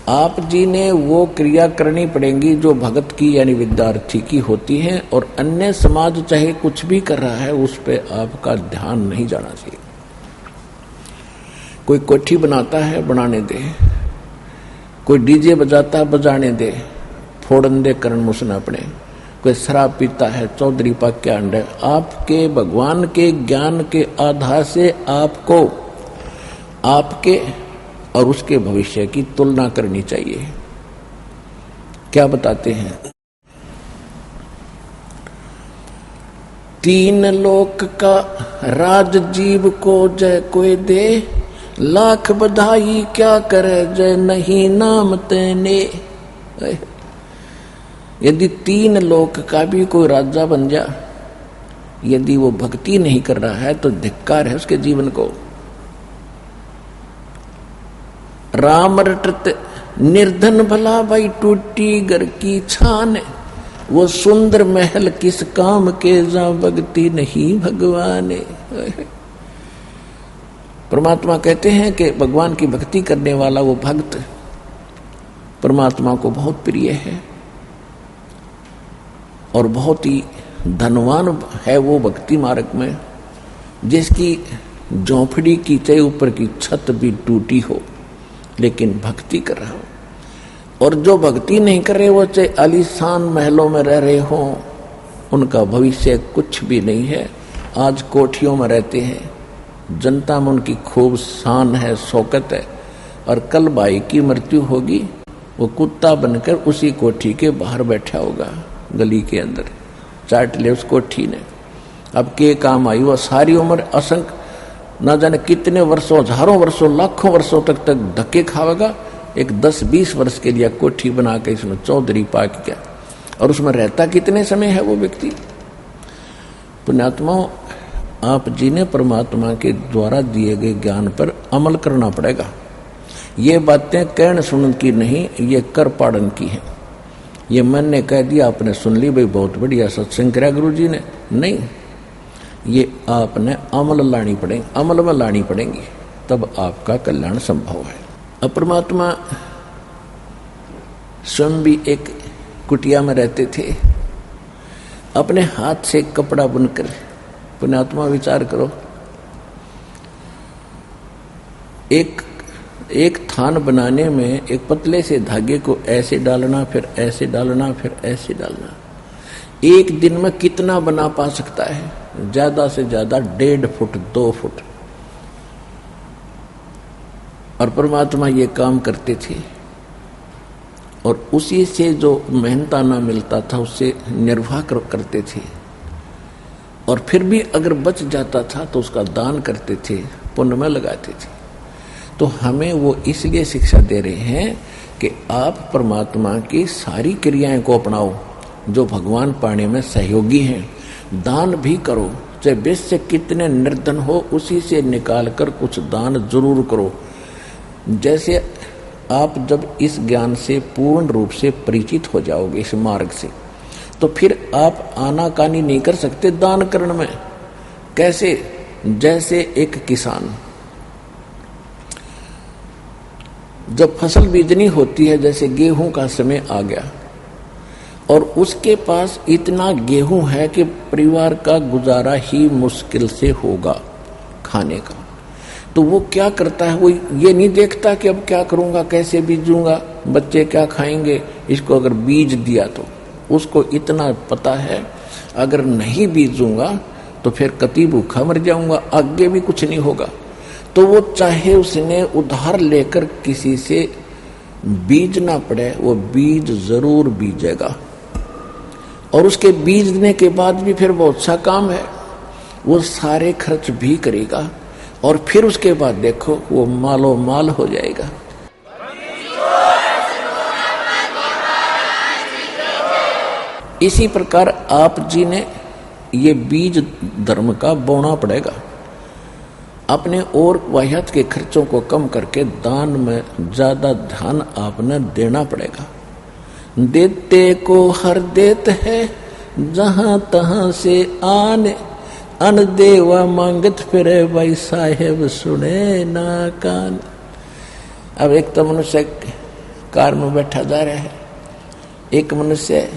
आप जी ने वो क्रिया करनी पड़ेगी जो भगत की यानी विद्यार्थी की होती है, और अन्य समाज चाहे कुछ भी कर रहा है उस पे आपका ध्यान नहीं जाना चाहिए। कोई कोठी बनाता है, बनाने दे। कोई डीजे बजाता है, बजाने दे, फोड़न दे करण मुसन अपने। कोई शराब पीता है, चौधरी पाक क्या अंडे। आपके भगवान के ज्ञान के आधार से आपको आपके और उसके भविष्य की तुलना करनी चाहिए। क्या बताते हैं? 3 लोक का राज जीव को जय कोई दे, लाख बधाई क्या करे जय नहीं नाम तेने। यदि 3 लोक का भी कोई राजा बन जा, यदि वो भक्ति नहीं कर रहा है तो धिक्कार है उसके जीवन को। राम रटत निर्धन भला भाई टूटी घर की छान, वो सुंदर महल किस काम के जा भक्ति नहीं भगवान। परमात्मा कहते हैं कि भगवान की भक्ति करने वाला वो भक्त परमात्मा को बहुत प्रिय है और बहुत ही धनवान है वो भक्ति मार्ग में, जिसकी झोंपड़ी की चाहे ऊपर की छत भी टूटी हो लेकिन भक्ति कर रहा हो। और जो भक्ति नहीं कर रहे वो चाहे आलीशान महलों में रह रहे हो, उनका भविष्य कुछ भी नहीं है। आज कोठियों में रहते हैं, जनता में उनकी खूब शान है, शौकत है, और कल भाई की मृत्यु होगी, वो कुत्ता बनकर उसी कोठी के बाहर बैठा होगा, गली के अंदर चाट ले उस कोठी ने। अब के काम आई? वो सारी उम्र असंख्य न जाने कितने वर्षों, हजारों वर्षों, लाखों वर्षों तक धक्के खावेगा। एक 10-20 वर्ष के लिए कोठी बना के इसमें चौधरी पाक क्या, और उसमें रहता कितने समय है वो व्यक्ति? पुण्यात्माओं, आप जी ने परमात्मा के द्वारा दिए गए ज्ञान पर अमल करना पड़ेगा। ये बातें कहने सुनने की नहीं, ये कर पाड़न की है। ये मन ने कह दिया, आपने सुन ली, भाई बहुत बढ़िया सत्संग करा गुरु जी ने, नहीं, ये आपने अमल लानी पड़ेगी, अमल में लानी पड़ेगी, तब आपका कल्याण संभव है। अब परमात्मा स्वयं भी एक कुटिया में रहते थे, अपने हाथ से कपड़ा बुनकर। पुण्यात्मा विचार करो, एक थान बनाने में एक पतले से धागे को ऐसे डालना, फिर ऐसे डालना, फिर ऐसे डालना, एक दिन में कितना बना पा सकता है? ज्यादा से ज्यादा 1.5 फुट 2 फुट। और परमात्मा ये काम करते थे, और उसी से जो मेहनताना मिलता था उससे निर्वाह करते थे। और फिर भी अगर बच जाता था तो उसका दान करते थे, पुण्य में लगाते थे। तो हमें वो इसलिए शिक्षा दे रहे हैं कि आप परमात्मा की सारी क्रियाएं को अपनाओ जो भगवान पाने में सहयोगी हैं। दान भी करो, चाहे बेश से कितने निर्धन हो, उसी से निकाल कर कुछ दान जरूर करो। जैसे आप जब इस ज्ञान से पूर्ण रूप से परिचित हो जाओगे इस मार्ग से, तो फिर आप आनाकानी नहीं कर सकते दान करण में। कैसे? जैसे एक किसान जब फसल बीजनी होती है, जैसे गेहूं का समय आ गया और उसके पास इतना गेहूं है कि परिवार का गुजारा ही मुश्किल से होगा खाने का, तो वो क्या करता है, वो ये नहीं देखता कि अब क्या करूंगा, कैसे बीजूंगा, बच्चे क्या खाएंगे। इसको अगर बीज दिया तो उसको इतना पता है अगर नहीं बीजूंगा तो फिर कति भूखा मर जाऊंगा, आगे भी कुछ नहीं होगा। तो वो चाहे उसने उधार लेकर किसी से बीजना पड़े, वो बीज जरूर बीजेगा। और उसके बीजने के बाद भी फिर बहुत सा काम है, वो सारे खर्च भी करेगा और फिर उसके बाद देखो वो मालो माल हो जाएगा। इसी प्रकार आप जी ने ये बीज धर्म का बोना पड़ेगा। अपने और वाह्यात के खर्चों को कम करके दान में ज्यादा ध्यान आपने देना पड़ेगा। देते को हर देत है जहां तहां से आने, अन देवा मांगत फिरे भाई साहेब सुने ना कान। अब एक तो मनुष्य कार में बैठा जा रहा है, एक मनुष्य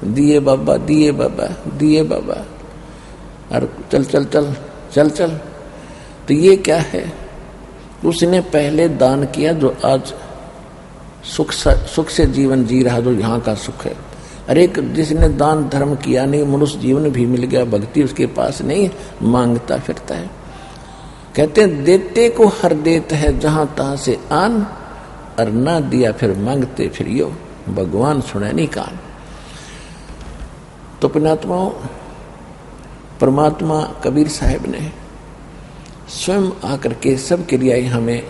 दिए बाबा दिए बाबा दिए बाबा, और चल चल चल चल चल। तो ये क्या है, उसने पहले दान किया जो आज सुख से जीवन जी रहा, जो यहाँ का सुख है। अरे जिसने दान धर्म किया नहीं, मनुष्य जीवन भी मिल गया, भक्ति उसके पास नहीं, मांगता फिरता है। कहते हैं देते को हर देत है जहां तहां से आन, और ना दिया फिर मांगते फिरियो, भगवान सुने नहीं कान। तो पुण्यात्माओं, परमात्मा कबीर साहब ने स्वयं आकर के सबके लिए हमें